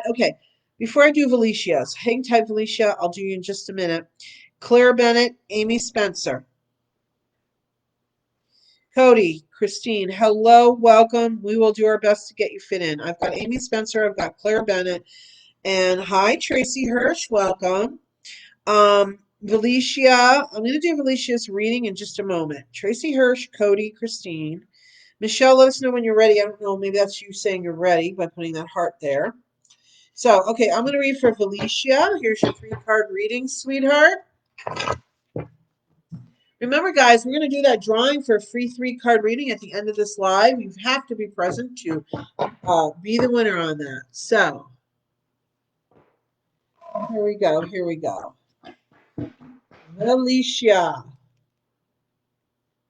Okay, before I do Felicia's, hang tight, Felicia. I'll do you in just a minute. Claire Bennett, Amy Spencer. Cody, Christine, hello, welcome. We will do our best to get you fit in. I've got Amy Spencer, I've got Claire Bennett, and hi, Tracy Hirsch, welcome. Valicia, I'm going to do Valicia's reading in just a moment. Tracy Hirsch, Cody, Christine. Michelle, let us know when you're ready. I don't know, maybe that's you saying you're ready by putting that heart there. So, okay, I'm going to read for Valicia. Here's your 3-card reading, sweetheart. Remember, guys, we're going to do that drawing for a free 3-card reading at the end of this live. You have to be present to be the winner on that. So, here we go. Here we go. Valicia.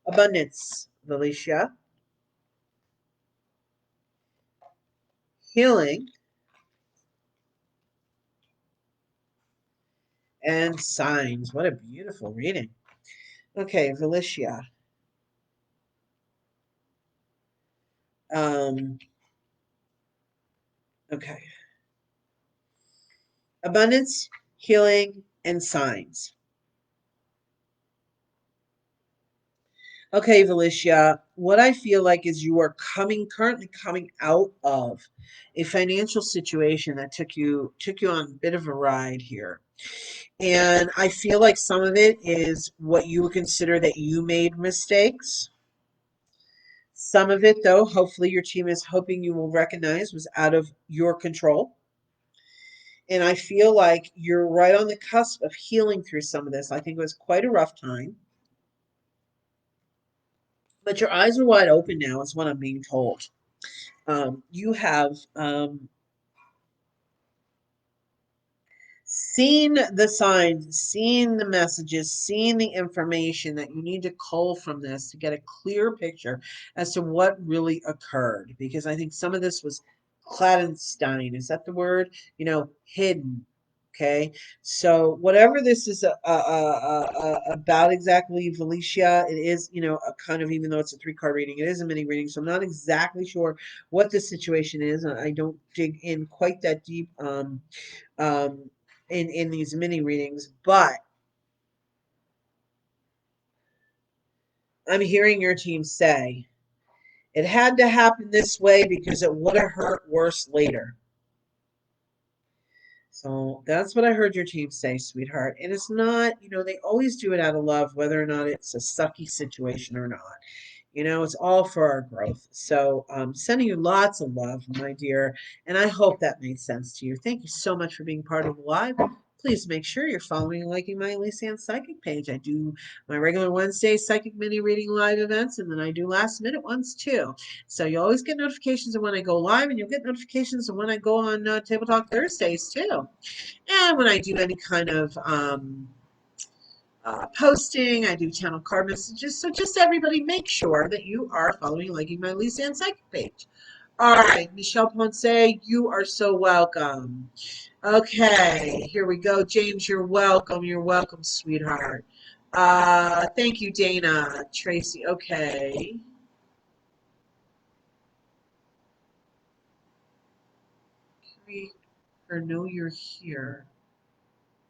Abundance, Valicia. Healing. And signs. What a beautiful reading. Okay, Valicia. Okay. Abundance, healing, and signs. Okay, Valicia, what I feel like is you are currently coming out of a financial situation that took you on a bit of a ride here. And I feel like some of it is what you would consider that you made mistakes. Some of it, though, hopefully your team is hoping you will recognize was out of your control. And I feel like you're right on the cusp of healing through some of this. I think it was quite a rough time. But your eyes are wide open now, is what I'm being told. You have seeing the signs, seeing the messages, seeing the information that you need to cull from this to get a clear picture as to what really occurred. Because I think some of this was clandestine. Is that the word? Hidden. Okay. So whatever this is about exactly, Felicia, it is, a kind of, even though it's a 3-card reading, it is a mini reading. So I'm not exactly sure what the situation is. I don't dig in quite that deep. Um, in these mini readings, but I'm hearing your team say it had to happen this way because it would have hurt worse later. So that's what I heard your team say, sweetheart. And it's not, they always do it out of love, whether or not it's a sucky situation or not. It's all for our growth. So sending you lots of love, my dear. And I hope that made sense to you. Thank you so much for being part of the live. Please make sure you're following and liking my Elyse Ann Psychic page. I do my regular Wednesday Psychic Mini Reading live events, and then I do last minute ones too. So you always get notifications of when I go live, and you'll get notifications of when I go on Table Talk Thursdays too. And when I do any kind of posting, I do channel card messages. So just everybody make sure that you are following and liking my Elyse Ann Psychic page. All right, Michelle Ponce, you are so welcome. Okay, here we go. James, you're welcome. You're welcome, sweetheart. Thank you, Dana. Tracy, okay. Let her know you're here.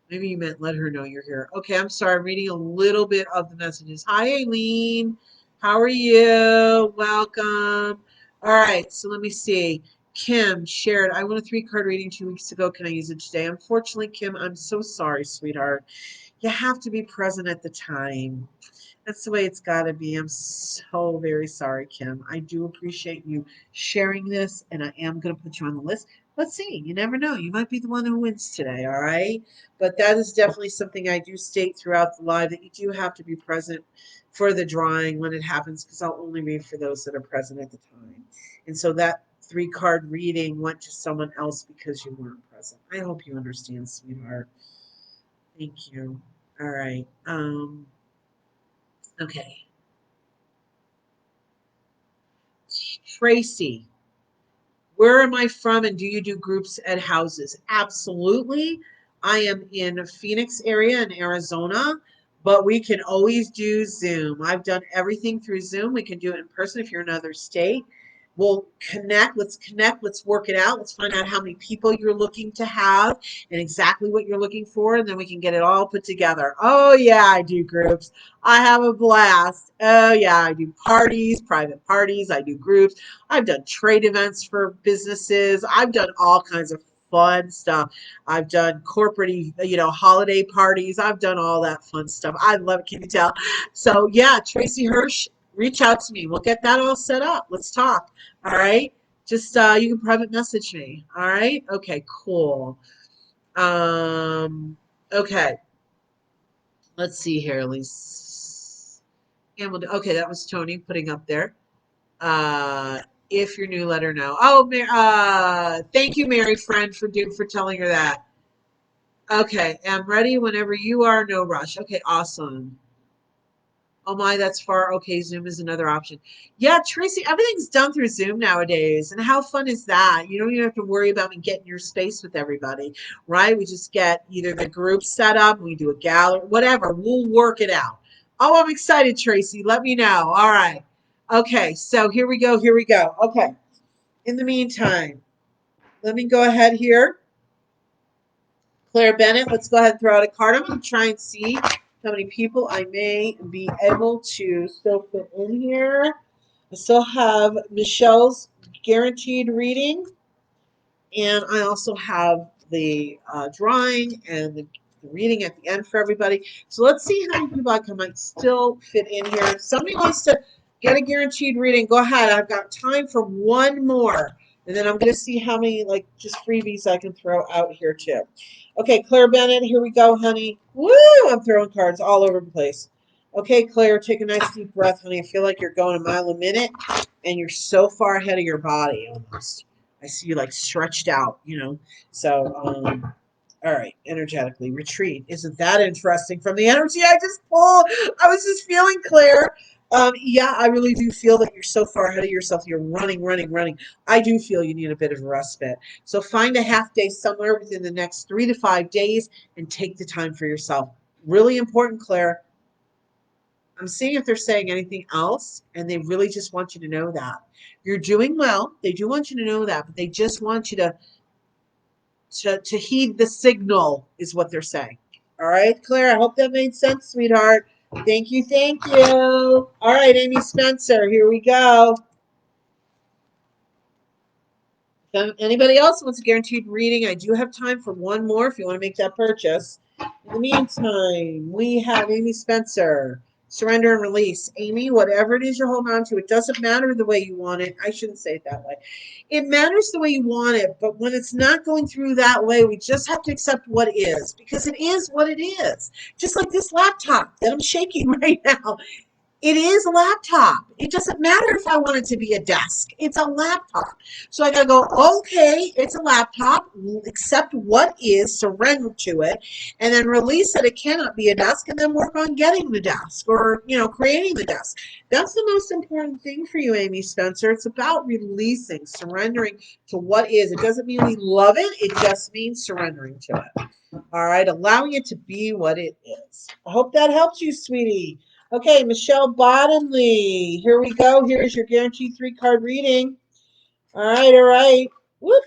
Maybe you meant let her know you're here. Okay, I'm sorry. I'm reading a little bit of the messages. Hi, Aileen. How are you? Welcome. All right, so let me see. Kim shared, I won a 3-card reading 2 weeks ago. Can I use it today? Unfortunately, Kim, I'm so sorry, sweetheart. You have to be present at the time. That's the way it's got to be. I'm so very sorry, Kim. I do appreciate you sharing this, and I am going to put you on the list. Let's see. You never know. You might be the one who wins today, all right? But that is definitely something I do state throughout the live, that you do have to be present for the drawing when it happens, because I'll only read for those that are present at the time. And so that 3-card reading went to someone else because you weren't present. I hope you understand, sweetheart. Thank you. All right. Okay. Tracy, where am I from, and do you do groups at houses? Absolutely. I am in Phoenix area in Arizona, but we can always do Zoom. I've done everything through Zoom. We can do it in person if you're in another state. We'll connect. Let's connect. Let's work it out. Let's find out how many people you're looking to have and exactly what you're looking for, and then we can get it all put together. Oh, yeah, I do groups. I have a blast. Oh, yeah, I do parties, private parties. I do groups. I've done trade events for businesses. I've done all kinds of fun stuff. I've done corporate, holiday parties. I've done all that fun stuff. I love it. Can you tell? So yeah, Tracy Hirsch, reach out to me. We'll get that all set up. Let's talk. All right. Just you can private message me. All right. Okay. Cool. Um. Okay. Let's see here, Elise. And okay, that was Tony putting up there. If you're new, let her know. Oh, thank you, Mary Friend, for telling her that. Okay, I'm ready whenever you are. No rush. Okay, awesome. Oh my, that's far. Okay, Zoom is another option. Yeah, Tracy, everything's done through Zoom nowadays. And how fun is that? You don't even have to worry about me getting your space with everybody, right? We just get either the group set up, we do a gallery, whatever. We'll work it out. Oh, I'm excited, Tracy. Let me know. All right. Okay, so here we go. Here we go. Okay. In the meantime, let me go ahead here. Claire Bennett, let's go ahead and throw out a card. I'm going to try and see how many people I may be able to still fit in here. I still have Michelle's guaranteed reading, and I also have the drawing and the reading at the end for everybody. So let's see how many people I might still fit in here. If somebody wants to get a guaranteed reading, go ahead. I've got time for one more. And then I'm going to see how many, just freebies I can throw out here, too. Okay, Claire Bennett, here we go, honey. Woo! I'm throwing cards all over the place. Okay, Claire, take a nice deep breath, honey. I feel like you're going a mile a minute, and you're so far ahead of your body almost. I see you, stretched out, So, All right, energetically retreat. Isn't that interesting? From the energy I just pulled, I was just feeling clear. Yeah, I really do feel that you're so far ahead of yourself. You're running, running, running. I do feel you need a bit of a respite. So find a half day somewhere within the next 3 to 5 days and take the time for yourself. Really important, Claire. I'm seeing if they're saying anything else, and they really just want you to know that. You're doing well. They do want you to know that, but they just want you to heed the signal is what they're saying. All right, Claire, I hope that made sense, sweetheart. Thank you, thank you. All right, Amy Spencer, here we go. Anybody else wants a guaranteed reading? I do have time for one more if you want to make that purchase. In the meantime, we have Amy Spencer. Surrender and release. Amy, whatever it is you're holding on to, it doesn't matter the way you want it. I shouldn't say it that way. It matters the way you want it, but when it's not going through that way, we just have to accept what is, because it is what it is. Just like this laptop that I'm shaking right now. It is a laptop. It doesn't matter if I want it to be a desk. It's a laptop. So I got to go, okay, it's a laptop. Accept what is, surrender to it, and then release that it cannot be a desk, and then work on getting the desk or, creating the desk. That's the most important thing for you, Amy Spencer. It's about releasing, surrendering to what is. It doesn't mean we love it. It just means surrendering to it. All right, allowing it to be what it is. I hope that helps you, sweetie. Okay, Michelle Bottomley. Here we go. Here's your guaranteed 3-card reading. All right, all right. Whoop.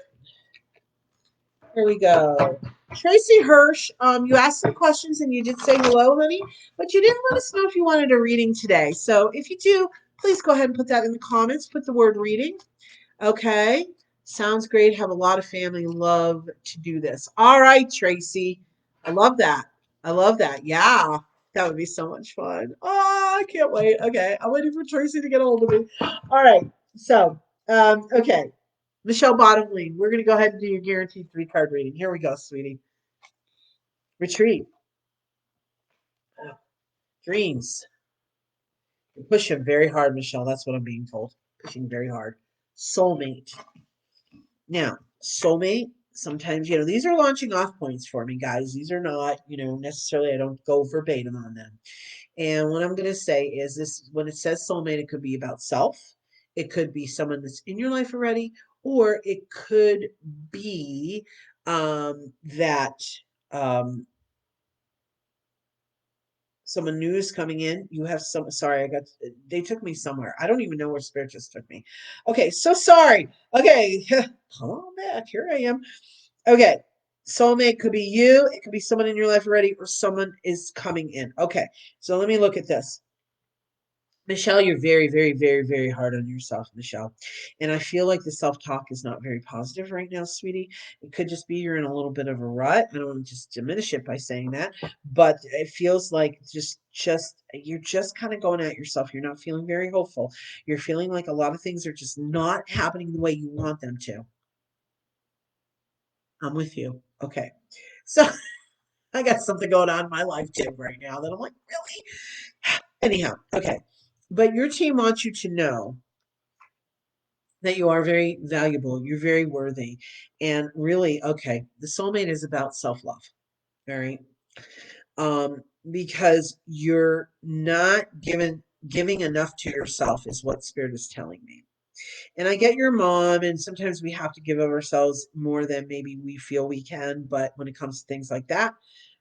Here we go. Tracy Hirsch, you asked some questions and you did say hello, honey, but you didn't let us know if you wanted a reading today. So if you do, please go ahead and put that in the comments. Put the word reading. Okay. Sounds great. Have a lot of family love to do this. All right, Tracy. I love that. I love that. Yeah. That would be so much fun. Oh, I can't wait. Okay. I'm waiting for Tracy to get a hold of me. All right. So, okay. Michelle Bottomley, we're going to go ahead and do your guaranteed 3-card reading. Here we go, sweetie. Retreat. Dreams. You're pushing very hard, Michelle. That's what I'm being told. Pushing very hard. Soulmate. Now, soulmate, sometimes, these are launching off points for me, guys. These are not, necessarily, I don't go verbatim on them. And what I'm going to say is this: when it says soulmate, it could be about self. It could be someone that's in your life already, or it could be that someone new is coming in. You have sorry, they took me somewhere. I don't even know where Spirit just took me. Okay, so sorry. Okay, come on back. Here I am. Okay, soulmate could be you. It could be someone in your life already, or someone is coming in. Okay, so let me look at this. Michelle, you're very, very, very, very hard on yourself, Michelle. And I feel like the self-talk is not very positive right now, sweetie. It could just be you're in a little bit of a rut. I don't want to just diminish it by saying that, but it feels like just you're just kind of going at yourself. You're not feeling very hopeful. You're feeling like a lot of things are just not happening the way you want them to. I'm with you. Okay. So I got something going on in my life too right now that I'm like, really? Anyhow, okay. But your team wants you to know that you are very valuable, you're very worthy. And really, okay, the soulmate is about self-love. All right. Because you're not giving enough to yourself is what Spirit is telling me. And I get your mom, and sometimes we have to give of ourselves more than maybe we feel we can, but when it comes to things like that.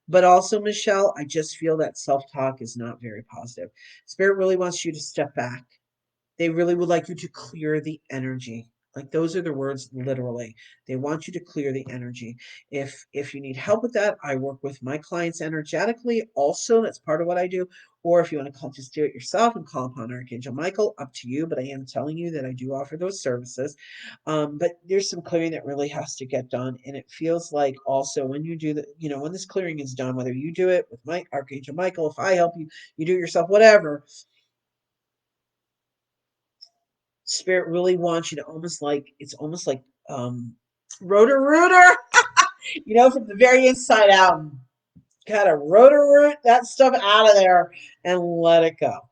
But also, Michelle, I just feel that self-talk is not very positive. Spirit really wants you to step back. They really would like you to clear the energy. Like, those are the words literally. They want you to clear the energy. If you need help with that, I work with my clients energetically. Also, that's part of what I do. Or if you want to just do it yourself and call upon Archangel Michael, up to you. But I am telling you that I do offer those services. But there's some clearing that really has to get done. And it feels like also when you do when this clearing is done, whether you do it with my Archangel Michael, if I help you, you do it yourself, whatever. Spirit really wants you to it's almost like rotor rooter, from the very inside out. Kind of rotor root that stuff out of there and let it go.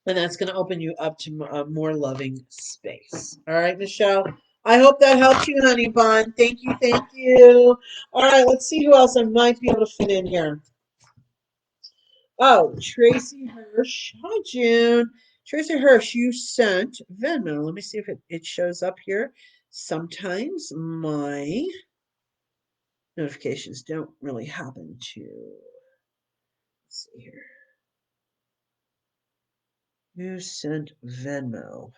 And that's going to open you up to a more loving space. All right, Michelle? I hope that helps you, honey bun. Thank you, thank you. All right, let's see who else I might be able to fit in here. Oh, Tracy Hirsch. Hi, June. Tracy Hirsch, you sent Venmo. Let me see if it shows up here. Sometimes my notifications don't really happen to. Let's see here. You sent Venmo.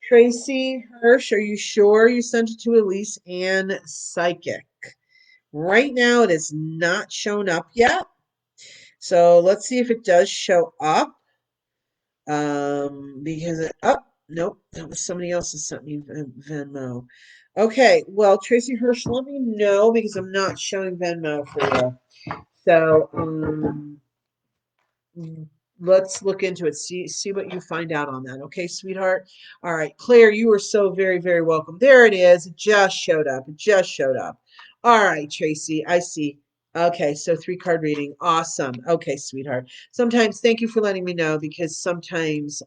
Tracy Hirsch, are you sure you sent it to Elyse Ann Psychic? Right now, it has not shown up yet. So let's see if it does show up. Because nope, that was somebody else that sent me Venmo. Okay, well, Tracy Hirsch, let me know because I'm not showing Venmo for you. So, let's look into it. See what you find out on that. Okay, sweetheart. All right, Claire, you are so very, very welcome. There it is. It just showed up. It just showed up. All right, Tracy, I see. Okay, so 3 card reading. Awesome. Okay, sweetheart. Sometimes, thank you for letting me know because sometimes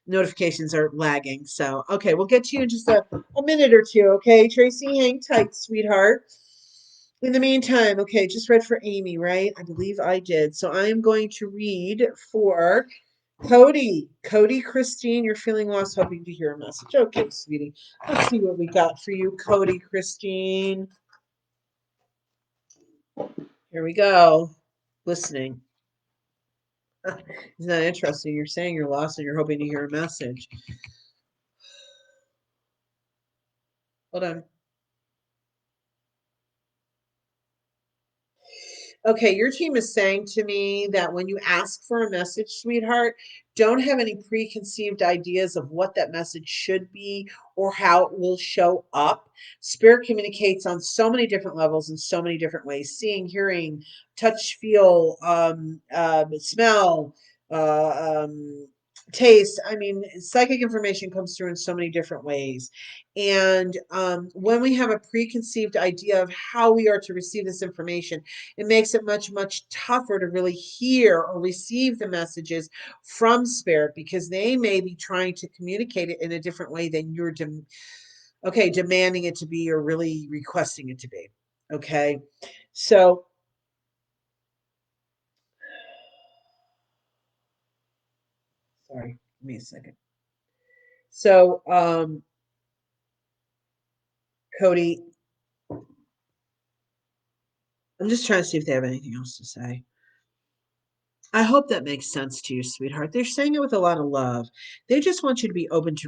notifications are lagging. So, okay, we'll get to you in just a minute or two. Okay, Tracy, hang tight, sweetheart. In the meantime, okay, just read for Amy, right? I believe I did. So I am going to read for Cody. Cody, Christine, you're feeling lost, hoping to hear a message. Okay, sweetie. Let's see what we got for you, Cody, Christine. Here we go. Listening. Isn't that interesting? You're saying you're lost and you're hoping to hear a message. Hold on. Okay, your team is saying to me that when you ask for a message, sweetheart, don't have any preconceived ideas of what that message should be or how it will show up. Spirit communicates on so many different levels in so many different ways: seeing, hearing, touch, feel, smell, taste. I mean, psychic information comes through in so many different ways. And when we have a preconceived idea of how we are to receive this information, it makes it much, much tougher to really hear or receive the messages from spirit because they may be trying to communicate it in a different way than you're demanding it to be or really requesting it to be. Okay. So, sorry, give me a second. So, Cody, I'm just trying to see if they have anything else to say. I hope that makes sense to you, sweetheart. They're saying it with a lot of love. They just want you to be open to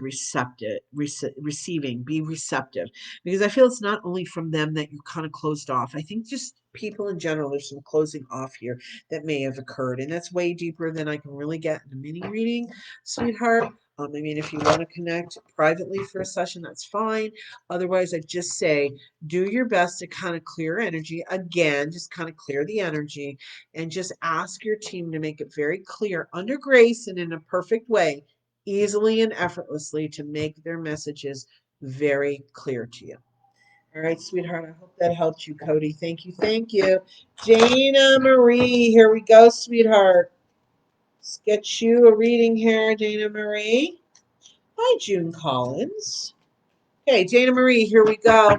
receiving, be receptive. Because I feel it's not only from them that you kind of closed off. I think just people in general, there's some closing off here that may have occurred. And that's way deeper than I can really get in a mini reading, sweetheart. I mean, if you want to connect privately for a session, that's fine. Otherwise, I just say do your best to kind of clear energy. Again, just kind of clear the energy and just ask your team to make it very clear under grace and in a perfect way, easily and effortlessly to make their messages very clear to you. All right, sweetheart. I hope that helped you, Cody. Thank you. Thank you. Dana Marie, here we go, sweetheart. Let's get you a reading here, Dana Marie. Hi, June Collins. Okay, Dana Marie, here we go.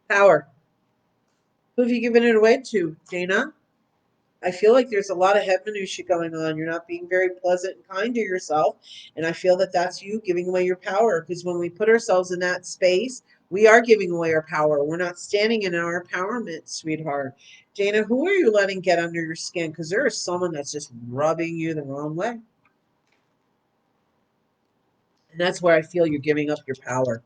Power. Who have you given it away to, Dana? I feel like there's a lot of head minutia going on. You're not being very pleasant and kind to yourself. And I feel that that's you giving away your power because when we put ourselves in that space, we are giving away our power. We're not standing in our empowerment, sweetheart. Dana, who are you letting get under your skin? Because there is someone that's just rubbing you the wrong way. And that's where I feel you're giving up your power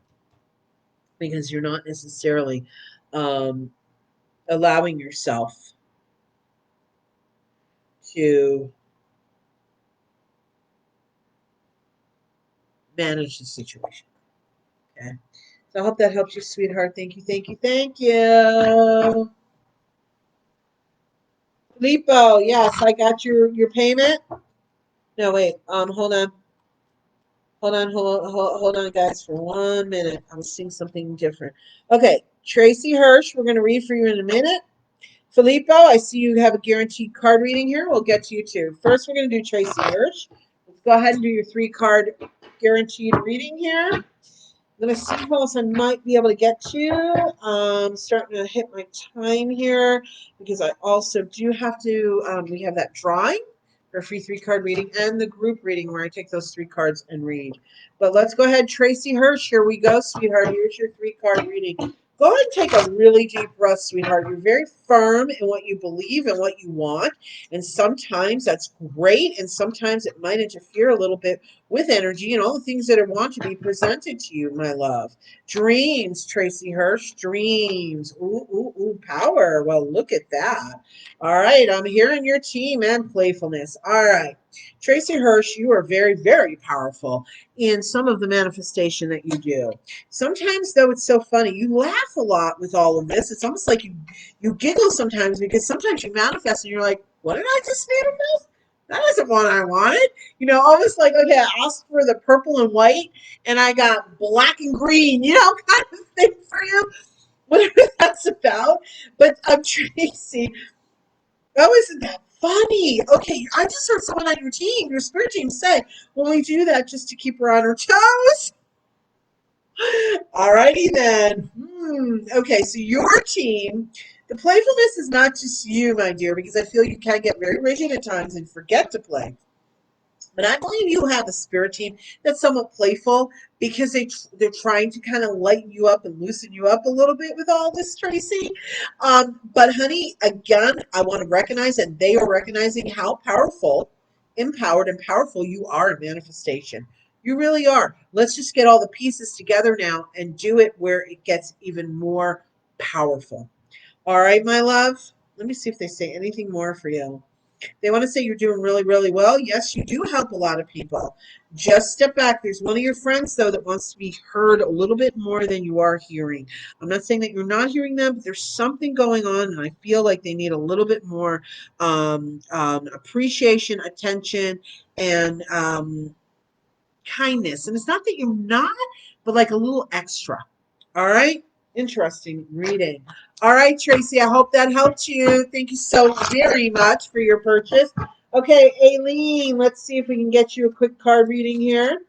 because you're not necessarily um, allowing yourself to manage the situation. Okay. So I hope that helps you, sweetheart. Thank you, thank you, thank you. Lipo, yes, I got your payment. No, wait. Hold on. Hold on, guys, for 1 minute. I was seeing something different. Okay, Tracy Hirsch, we're going to read for you in a minute. Filippo, I see you have a guaranteed card reading here. We'll get to you too. First, we're going to do Tracy Hirsch. go ahead and do your 3-card guaranteed reading here. I'm going to see who else I might be able to get to. Starting to hit my time here because I also do have to, we have that drawing for a free 3-card reading and the group reading where I take those 3 cards and read. But let's go ahead, Tracy Hirsch. Here we go, sweetheart. Here's your 3-card reading. Go ahead and take a really deep breath, sweetheart. You're very firm in what you believe and what you want. And sometimes that's great. And sometimes it might interfere a little bit with energy and all the things that want to be presented to you, my love. Dreams, Tracy Hirsch. Dreams. Ooh, ooh, ooh, power. Well, look at that. All right. I'm hearing your team and playfulness. All right. Tracy Hirsch, you are very, very powerful in some of the manifestation that you do. Sometimes, though, it's so funny. You laugh a lot with all of this. It's almost like you giggle sometimes because sometimes you manifest and you're like, what did I just manifest? That isn't what I wanted. You know, almost like, okay, I asked for the purple and white and I got black and green, you know, kind of thing for you. Whatever that's about. But Tracy, oh, isn't that funny? Okay, I just heard someone on your team, your spirit team, say, well, we do that just to keep her on her toes. All righty then. Okay, so your team, the playfulness is not just you, my dear, because I feel you can get very rigid at times and forget to play. But I believe you have a spirit team that's somewhat playful because they're trying to kind of lighten you up and loosen you up a little bit with all this, Tracy. But honey, again, I want to recognize that they are recognizing how powerful, empowered, and powerful you are in manifestation. You really are. Let's just get all the pieces together now and do it where it gets even more powerful. All right, my love. Let me see if they say anything more for you. They want to say you're doing really, really well. Yes, you do help a lot of people. Just step back. There's one of your friends, though, that wants to be heard a little bit more than you are hearing. I'm not saying that you're not hearing them, but there's something going on, and I feel like they need a little bit more appreciation, attention, and kindness. And it's not that you're not, but like a little extra. All right? Interesting reading. All right, Tracy, I hope that helped you. Thank you so very much for your purchase. Okay, Aileen, let's see if we can get you a quick card reading here.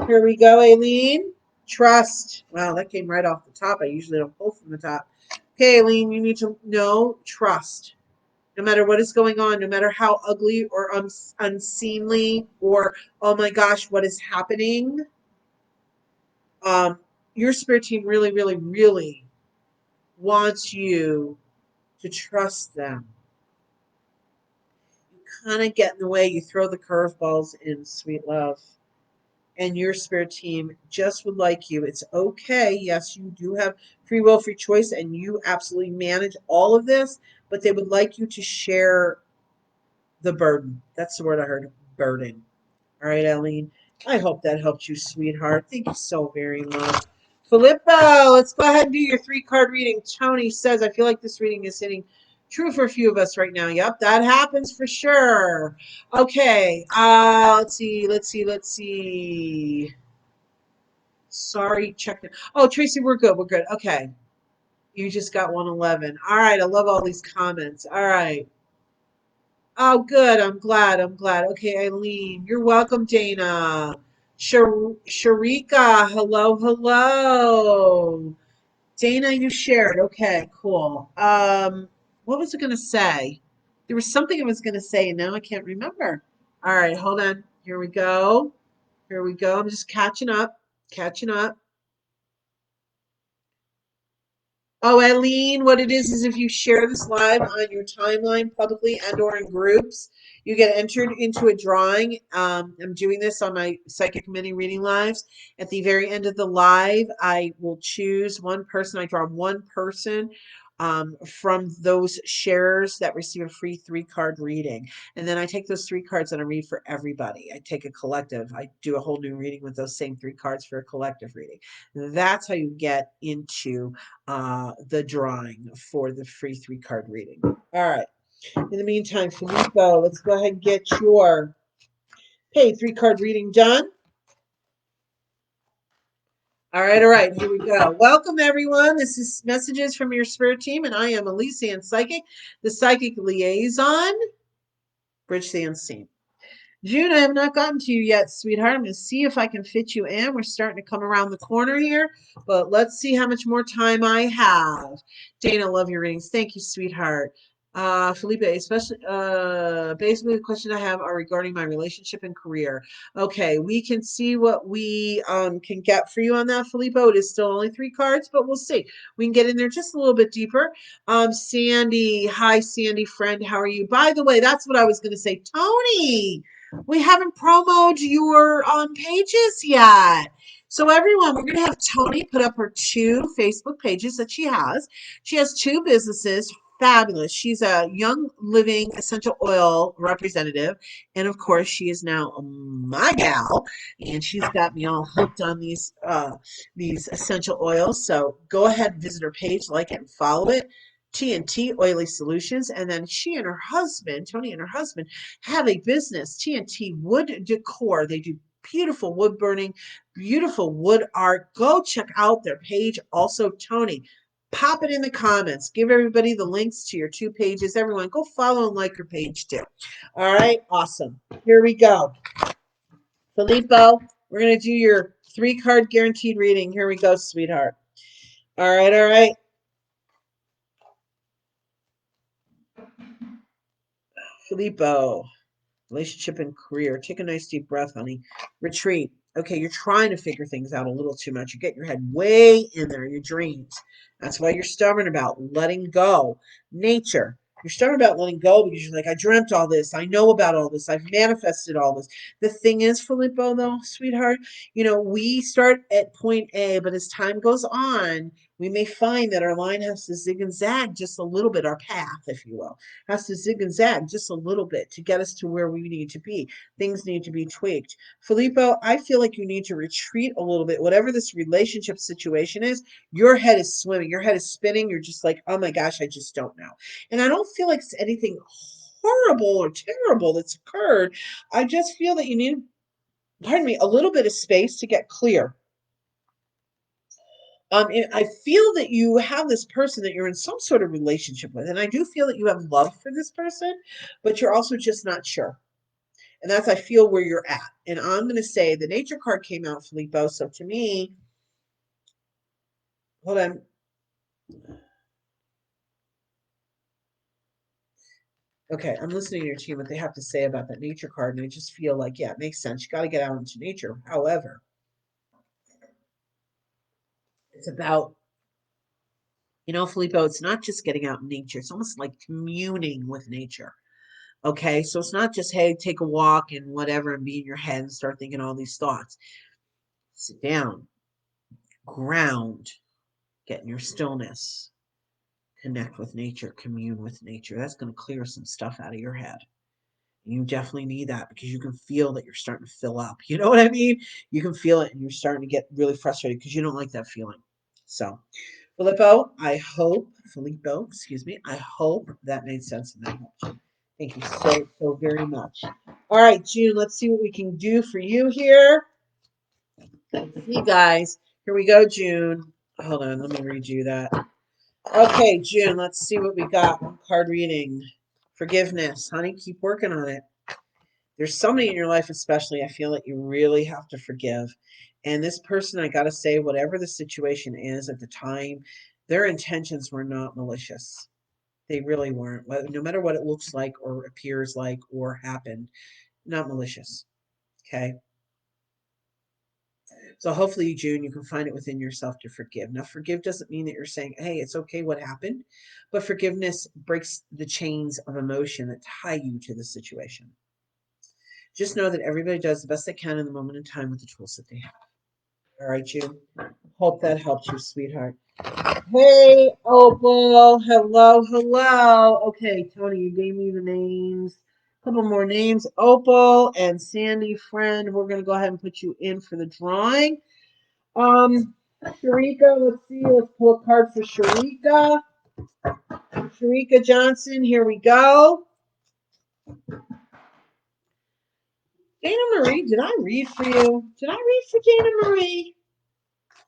Here we go, Aileen. Trust. Wow, that came right off the top. I usually don't pull from the top. Okay, Aileen, you need to know trust. No matter what is going on, no matter how ugly or unseemly or, oh my gosh, what is happening, your spirit team really, really, really wants you to trust them. You kind of get in the way. You throw the curveballs in, sweet love. And your spirit team just would like you. It's okay. Yes, you do have free will, free choice, and you absolutely manage all of this, but they would like you to share the burden. That's the word I heard, burden. All right, Eileen. I hope that helped you, sweetheart. Thank you so very much. Filippo, let's go ahead and do your 3-card reading. Tony says, I feel like this reading is hitting true for a few of us right now. Yep, that happens for sure. Okay, let's see. Sorry, check it. Oh, Tracy, we're good. Okay, you just got 111. All right, I love all these comments. All right. Oh, good. I'm glad. Okay, Eileen. You're welcome, Dana. Sharika. Hello. Dana, you shared. Okay, cool. What was I going to say? There was something I was going to say, and now I can't remember. All right, hold on. Here we go. I'm just catching up. Oh, Eileen, what it is if you share this live on your timeline publicly and or in groups, you get entered into a drawing. I'm doing this on my Psychic Mini Reading Lives. At the very end of the live, I will choose one person. I draw one person from those sharers that receive a free 3-card reading. And then I take those 3 cards and I read for everybody. I take a collective. I do a whole new reading with those same 3 cards for a collective reading. That's how you get into the drawing for the free 3-card reading. All right. In the meantime, Filippo, let's go ahead and get your paid 3-card reading done. All right. Here we go. Welcome, everyone. This is Messages from Your Spirit Team, and I am Elyse Ann Psychic, the Psychic Liaison. Bridge the Unseen. June, I have not gotten to you yet, sweetheart. I'm going to see if I can fit you in. We're starting to come around the corner here, but let's see how much more time I have. Dana, love your readings. Thank you, sweetheart. Felipe, especially, basically the questions I have are regarding my relationship and career. Okay, we can see what we can get for you on that, Filippo. It is still only 3 cards, but we'll see. We can get in there just a little bit deeper. Sandy, hi, Sandy, friend. How are you? By the way, that's what I was going to say. Tony, we haven't promoted your pages yet. So everyone, we're going to have Tony put up her 2 Facebook pages that she has. She has 2 businesses. Fabulous. She's a Young Living essential oil representative. And of course, she is now my gal. And she's got me all hooked on these essential oils. So go ahead and visit her page, like it, and follow it. TNT Oily Solutions. And then she and her husband, Tony and her husband, have a business, TNT Wood Decor. They do beautiful wood burning, beautiful wood art. Go check out their page. Also, Tony, pop it in the comments. Give everybody the links to your 2 pages. Everyone, go follow and like your page too. All right, awesome. Here we go. Filippo, we're going to do your 3-card guaranteed reading. Here we go, sweetheart. All right, all right. Filippo. Relationship and career. Take a nice deep breath, honey. Retreat. Okay, you're trying to figure things out a little too much. You get your head way in there, your dreams. That's why you're stubborn about letting go. Nature. You're stubborn about letting go because you're like, I dreamt all this. I know about all this. I've manifested all this. The thing is, Filippo, though, sweetheart, we start at point A, but as time goes on, we may find that our line has to zig and zag just a little bit, our path, if you will has to zig and zag just a little bit to get us to where we need to be. Things need to be tweaked. Filippo, I feel like you need to retreat a little bit. Whatever this relationship situation is, your head is swimming, your head is spinning. You're just like, oh my gosh, I just don't know. And I don't feel like it's anything horrible or terrible that's occurred. I just feel that you need, pardon me, a little bit of space to get clear. And I feel that you have this person that you're in some sort of relationship with, and I do feel that you have love for this person, but you're also just not sure. And that's, I feel, where you're at. And I'm going to say the nature card came out, Filippo. So to me, hold on. Okay, I'm listening to your team, what they have to say about that nature card, and I just feel like, yeah, it makes sense. You got to get out into nature. However, it's about, Filippo, it's not just getting out in nature. It's almost like communing with nature. Okay, so it's not just, hey, take a walk and whatever and be in your head and start thinking all these thoughts. Sit down, ground, get in your stillness, connect with nature, commune with nature. That's going to clear some stuff out of your head. You definitely need that because you can feel that you're starting to fill up. You know what I mean? You can feel it and you're starting to get really frustrated because you don't like that feeling. So, Filippo, excuse me, I hope that made sense and that helped you. Thank you so, so very much. All right, June, let's see what we can do for you here. Let's see, guys. Here we go, June. Hold on, let me read you that. Okay, June, let's see what we got. Card reading. Forgiveness. Honey, keep working on it. There's somebody in your life, especially, I feel like you really have to forgive. And this person, I got to say, whatever the situation is at the time, their intentions were not malicious. They really weren't. No matter what it looks like or appears like or happened, not malicious. Okay. So hopefully, June, you can find it within yourself to forgive. Now, forgive doesn't mean that you're saying, hey, it's okay what happened, but forgiveness breaks the chains of emotion that tie you to the situation. Just know that everybody does the best they can in the moment in time with the tools that they have. All right, June. Hope that helps you, sweetheart. Hey, Opal. Hello, hello. Okay, Tony, you gave me the names. A couple more names. Opal and Sandy, friend. We're going to go ahead and put you in for the drawing. Sharika, let's see. Let's pull a card for Sharika. Sharika Johnson, here we go. Dana Marie, did I read for you? Did I read for Dana Marie?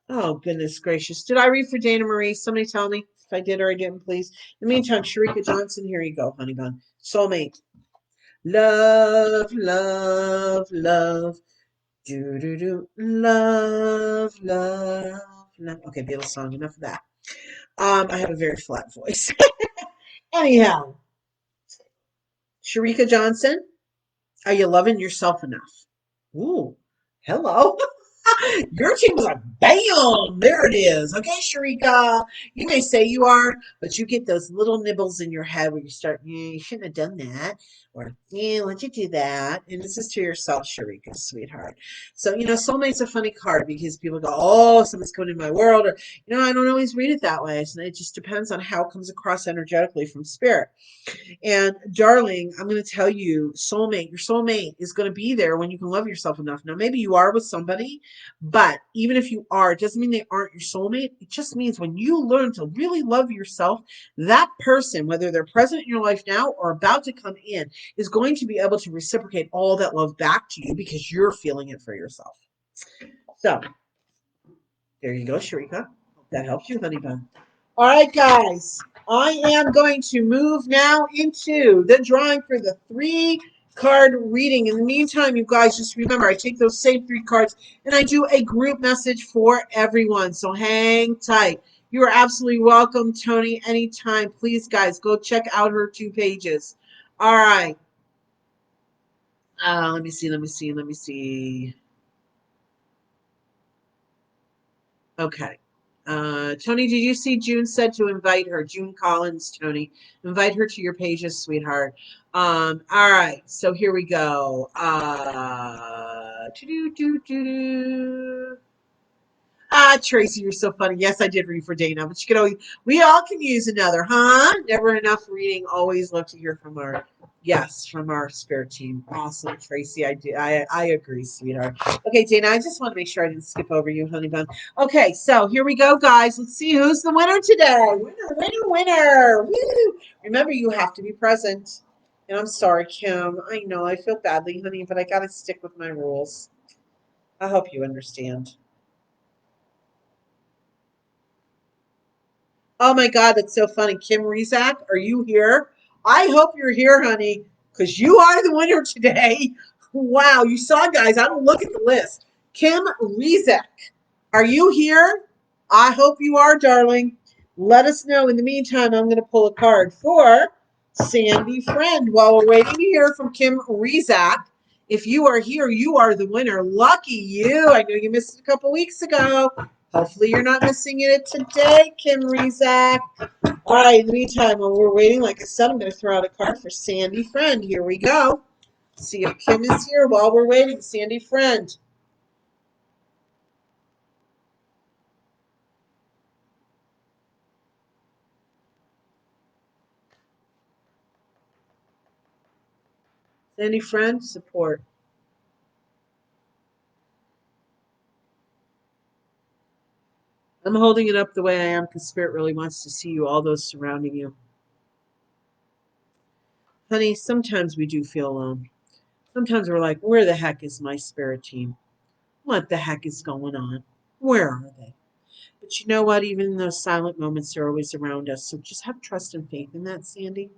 Oh, goodness gracious. Did I read for Dana Marie? Somebody tell me if I did or I didn't, please. In the meantime, Sharika Johnson, here you go, honey bun. Soulmate. Love, love, love. Do, do, do. Love, love, love. Okay, Beatles song. Enough of that. I have a very flat voice. Anyhow, Sharika Johnson, are you loving yourself enough? Ooh, hello. Your team was like, bam, there it is. Okay, Sharika, you may say you are, but you get those little nibbles in your head where you start, you shouldn't have done that, or yeah, why'd you do that? And this is to yourself, Sharika, sweetheart. So, soulmate's a funny card because people go, oh, someone's coming in my world, or, I don't always read it that way. So it just depends on how it comes across energetically from spirit. And darling, I'm going to tell you, your soulmate is going to be there when you can love yourself enough. Now, maybe you are with somebody, but even if you are, it doesn't mean they aren't your soulmate. It just means when you learn to really love yourself, that person, whether they're present in your life now or about to come in, is going to be able to reciprocate all that love back to you because you're feeling it for yourself. So, there you go, Sharika. Hope that helps you, honey bun. All right, guys. I am going to move now into the drawing for the 3-card reading. In the meantime, you guys, just remember, I take those same 3 cards and I do a group message for everyone. So hang tight. You are absolutely welcome, Tony, anytime. Please, guys, go check out her 2 pages. All right. Let me see. Okay. Tony, did you see June said to invite her? June Collins, Tony. Invite her to your pages, sweetheart. All right. So here we go. Tracy, you're so funny. Yes, I did read for Dana, but you can always, we all can use another, huh? Never enough reading. Always love to hear from from our spirit team. Awesome, Tracy. I agree, sweetheart. Okay, Dana, I just want to make sure I didn't skip over you, honey bun. Okay, so here we go, guys. Let's see who's the winner today. Winner. Woo! Remember, you have to be present. And I'm sorry, Kim. I know I feel badly, honey, but I got to stick with my rules. I hope you understand. Oh my God, that's so funny. Kim Rizak, are you here? I hope you're here, honey, because you are the winner today. Wow, you saw, guys. I don't look at the list. Kim Rizak, are you here? I hope you are, darling. Let us know. In the meantime, I'm going to pull a card for Sandy Friend while we're waiting to hear from Kim Rizak. If you are here, you are the winner. Lucky you. I know you missed it a couple weeks ago. Hopefully you're not missing it today, Kim Rizak. All right, in the meantime, while we're waiting, like I said, I'm going to throw out a card for Sandy Friend. Here we go. See if Kim is here while we're waiting. Sandy Friend. Sandy Friend, support. I'm holding it up the way I am because Spirit really wants to see you, all those surrounding you. Honey, sometimes we do feel alone. Sometimes we're like, where the heck is my spirit team? What the heck is going on? Where are they? But you know what? Even in those silent moments, they're always around us. So just have trust and faith in that, Sandy.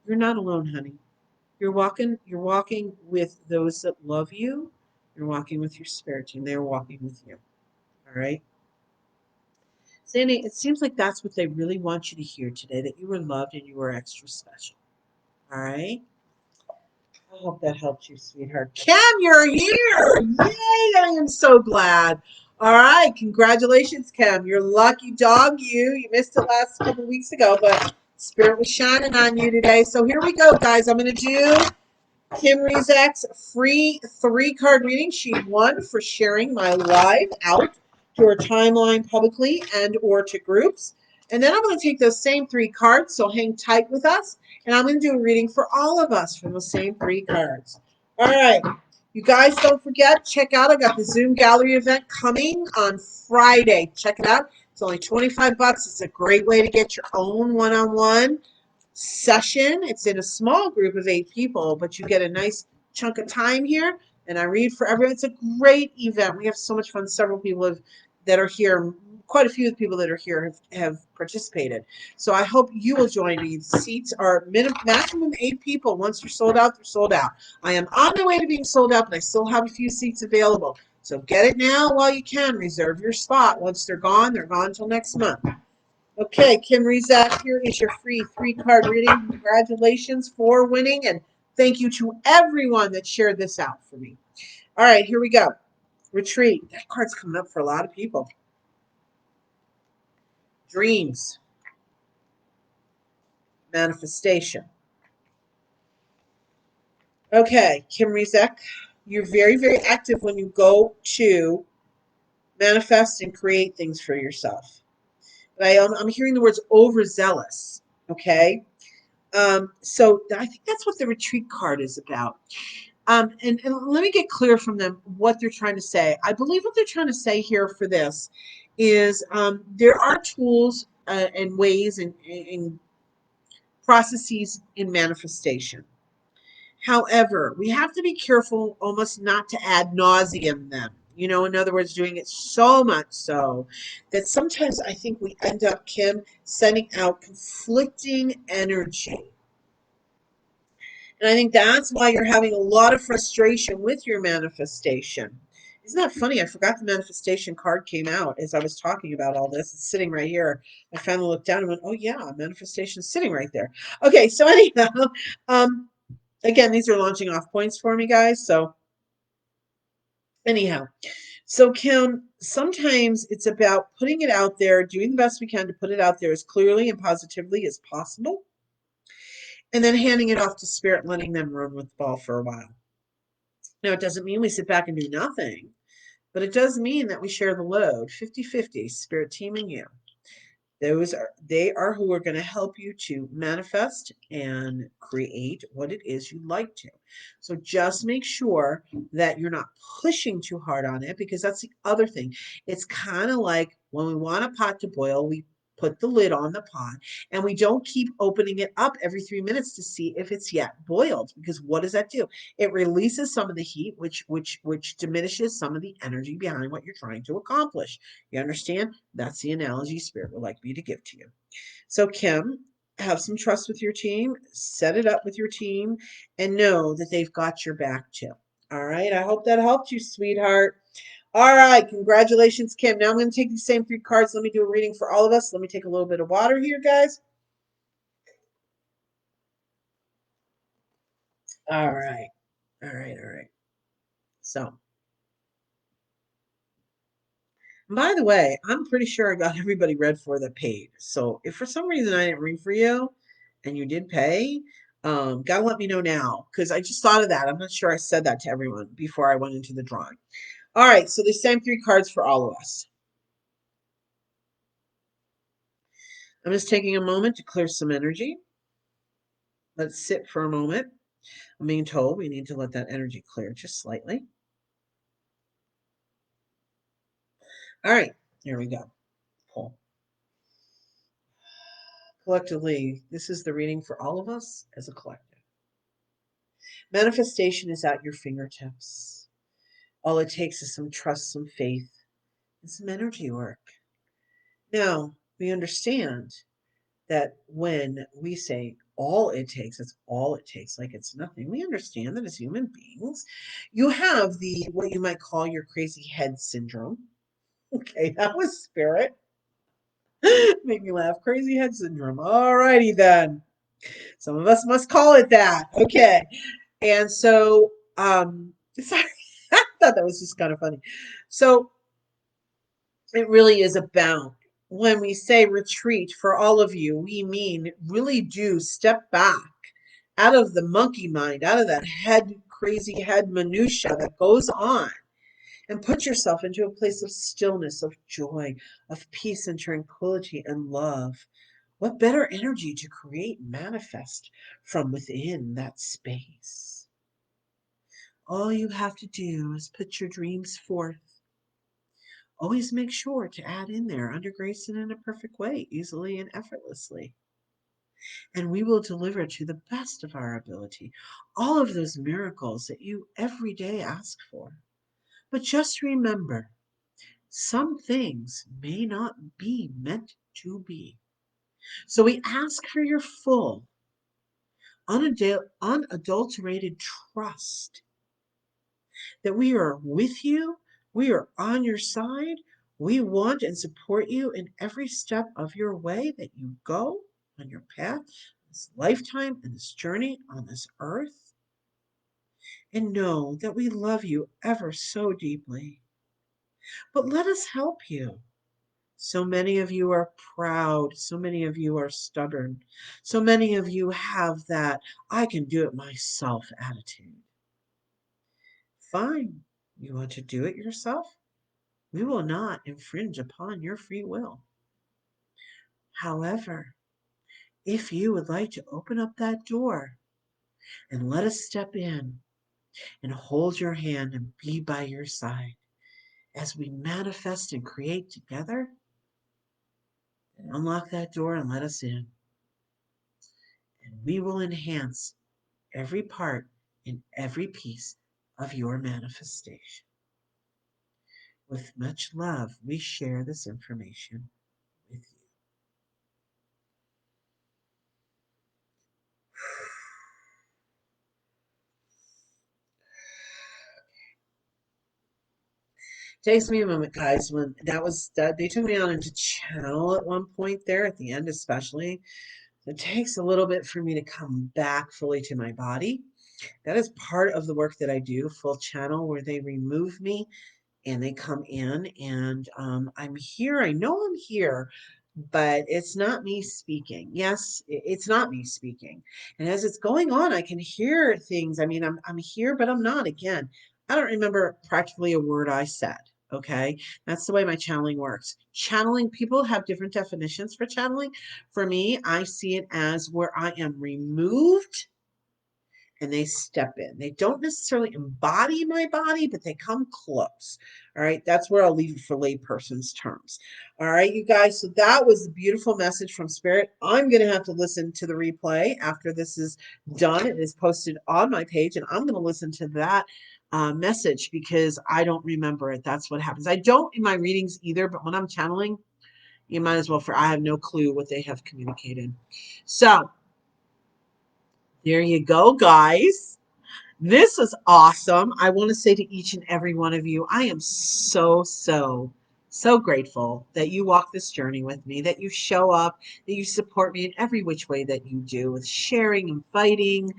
You're not alone, honey. You're walking with those that love you. You're walking with your spirit team. They're walking with you. All right. Sandy, it seems like that's what they really want you to hear today, that you were loved and you were extra special. All right. I hope that helped you, sweetheart. Kim, you're here. Yay. I am so glad. All right. Congratulations, Kim. You're lucky dog. You missed it last couple weeks ago, but Spirit was shining on you today. So here we go, guys. I'm going to do Kim Rizak's free 3-card reading. She won for sharing my live out to her timeline publicly and or to groups. And then I'm going to take those same 3 cards, so hang tight with us. And I'm going to do a reading for all of us from the same 3 cards. All right. You guys don't forget, check out, I got the Zoom gallery event coming on Friday. Check it out. It's only $25. It's a great way to get your own one-on-one session. It's in a small group of 8 people, but you get a nice chunk of time here, and I read for everyone. It's a great event. We have so much fun. Several people that are here, quite a few of the people that are here have participated. So I hope you will join me. The seats are maximum 8 people. Once they're sold out, they're sold out. I am on my way to being sold out, but I still have a few seats available. So get it now while you can. Reserve your spot. Once they're gone until next month. Okay, Kim Rizak, here is your free 3-card reading. Congratulations for winning, and thank you to everyone that shared this out for me. All right, here we go. Retreat. That card's coming up for a lot of people. Dreams. Manifestation. Okay, Kim Rizek, you're very, very active when you go to manifest and create things for yourself. But I'm hearing the words overzealous. Okay, so I think that's what the retreat card is about. And let me get clear from them what they're trying to say. I believe what they're trying to say here for this is there are tools and ways and processes in manifestation. However, we have to be careful almost not to ad nauseum them. In other words, doing it so much so that sometimes I think we end up, Kim, sending out conflicting energy. And I think that's why you're having a lot of frustration with your manifestation. Isn't that funny? I forgot the manifestation card came out as I was talking about all this. It's sitting right here. I finally looked down and went, oh, yeah, manifestation's sitting right there. Okay, so anyhow, again, these are launching off points for me, guys. So anyhow, so Kim, sometimes it's about putting it out there, doing the best we can to put it out there as clearly and positively as possible, and then handing it off to spirit and letting them run with the ball for a while. Now, it doesn't mean we sit back and do nothing, but it does mean that we share the load 50-50, spirit team and you. They are who are going to help you to manifest and create what it is you'd like to. So just make sure that you're not pushing too hard on it, because that's the other thing. It's kind of like when we want a pot to boil, we put the lid on the pot and we don't keep opening it up every 3 minutes to see if it's yet boiled, because what does that do? It releases some of the heat, which diminishes some of the energy behind what you're trying to accomplish. You understand? That's the analogy spirit would like me to give to you. So Kim, have some trust with your team, set it up with your team, and know that they've got your back too. All right, I hope that helped you, sweetheart. All right, congratulations, Kim. Now I'm going to take these same 3 cards. Let me do a reading for all of us. Let me take a little bit of water here, guys. All right, all right, all right. So, by the way, I'm pretty sure I got everybody read for that paid. So if for some reason I didn't read for you and you did pay, gotta let me know now, because I just thought of that. I'm not sure I said that to everyone before I went into the drawing. All right, so the same 3 cards for all of us. I'm just taking a moment to clear some energy. Let's sit for a moment. I'm being told we need to let that energy clear just slightly. All right, here we go. Pull. Collectively, this is the reading for all of us as a collective. Manifestation is at your fingertips. All it takes is some trust, some faith, and some energy work. Now, we understand that when we say all it takes, it's all it takes, like it's nothing. We understand that as human beings, you have the what you might call your crazy head syndrome. Okay, that was spirit. Make me laugh. Crazy head syndrome. All righty then. Some of us must call it that. Okay. And so, sorry, I thought that was just kind of funny. So it really is about, when we say retreat for all of you, we mean really do step back out of the monkey mind, out of that crazy head minutia that goes on, and put yourself into a place of stillness, of joy, of peace and tranquility and love. What better energy to create and manifest from within that space? All you have to do is put your dreams forth. Always make sure to add in there under grace and in a perfect way, easily and effortlessly. And we will deliver to the best of our ability all of those miracles that you every day ask for. But just remember, some things may not be meant to be. So we ask for your full, unadulterated trust that we are with you, we are on your side, we want and support you in every step of your way that you go on your path, this lifetime and this journey on this earth. And know that we love you ever so deeply. But let us help you. So many of you are proud. So many of you are stubborn. So many of you have that I can do it myself attitude. Fine. You want to do it yourself? We will not infringe upon your free will. However, if you would like to open up that door and let us step in and hold your hand and be by your side as we manifest and create together, then unlock that door and let us in. And we will enhance every part and every piece of your manifestation. With much love, we share this information with you. Takes me a moment, guys. When that was that, they took me on into channel at one point there at the end, especially. It takes a little bit for me to come back fully to my body. That is part of the work that I do, full channel, where they remove me and they come in, and I'm here. I know I'm here, but it's not me speaking. Yes, it's not me speaking. And as it's going on, I can hear things. I mean, I'm here, but I'm not. Again, I don't remember practically a word I said. Okay, that's the way my channeling works. Channeling, people have different definitions for channeling. For me, I see it as where I am removed and they step in. They don't necessarily embody my body, but they come close. All right. That's where I'll leave it for layperson's terms. All right, you guys. So that was a beautiful message from Spirit. I'm going to have to listen to the replay after this is done. It is posted on my page, and I'm going to listen to that message because I don't remember it. That's what happens. I don't in my readings either, but when I'm channeling, you might as well, for I have no clue what they have communicated. So there you go, guys. This is awesome. I want to say to each and every one of you, I am so grateful that you walk this journey with me, that you show up, that you support me in every which way that you do, with sharing, inviting,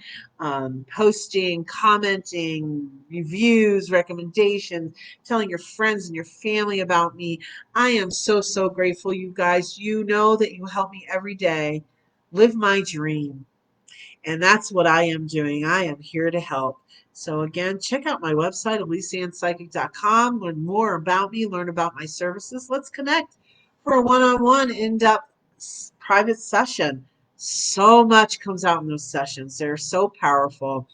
posting, commenting, reviews, recommendations, telling your friends and your family about me. I am so grateful, you guys. You know that you help me every day live my dream. And that's what I am doing. I am here to help. So again, check out my website, ElyseAnnPsychic.com. Learn more about me, learn about my services. Let's connect for a one-on-one, in-depth private session. So much comes out in those sessions. They're so powerful.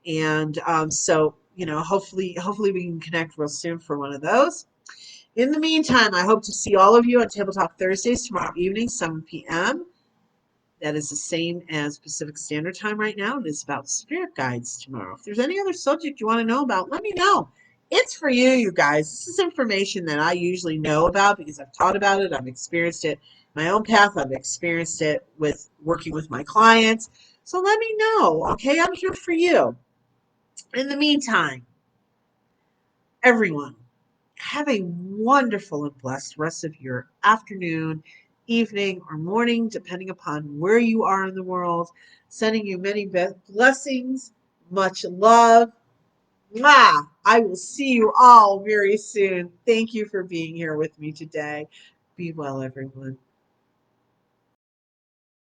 And hopefully we can connect real soon for one of those. In the meantime, I hope to see all of you on Table Talk Thursdays tomorrow evening, 7 p.m. That is the same as Pacific Standard Time right now. It is about spirit guides tomorrow. If there's any other subject you want to know about, let me know. It's for you, you guys. This is information that I usually know about because I've taught about it. I've experienced it my own path. I've experienced it with working with my clients. So let me know. Okay, I'm here for you. In the meantime, everyone, have a wonderful and blessed rest of your afternoon, evening, or morning, depending upon where you are in the world. Sending you many blessings, much love. Mwah! I will see you all very soon. Thank you for being here with me today. Be well, everyone.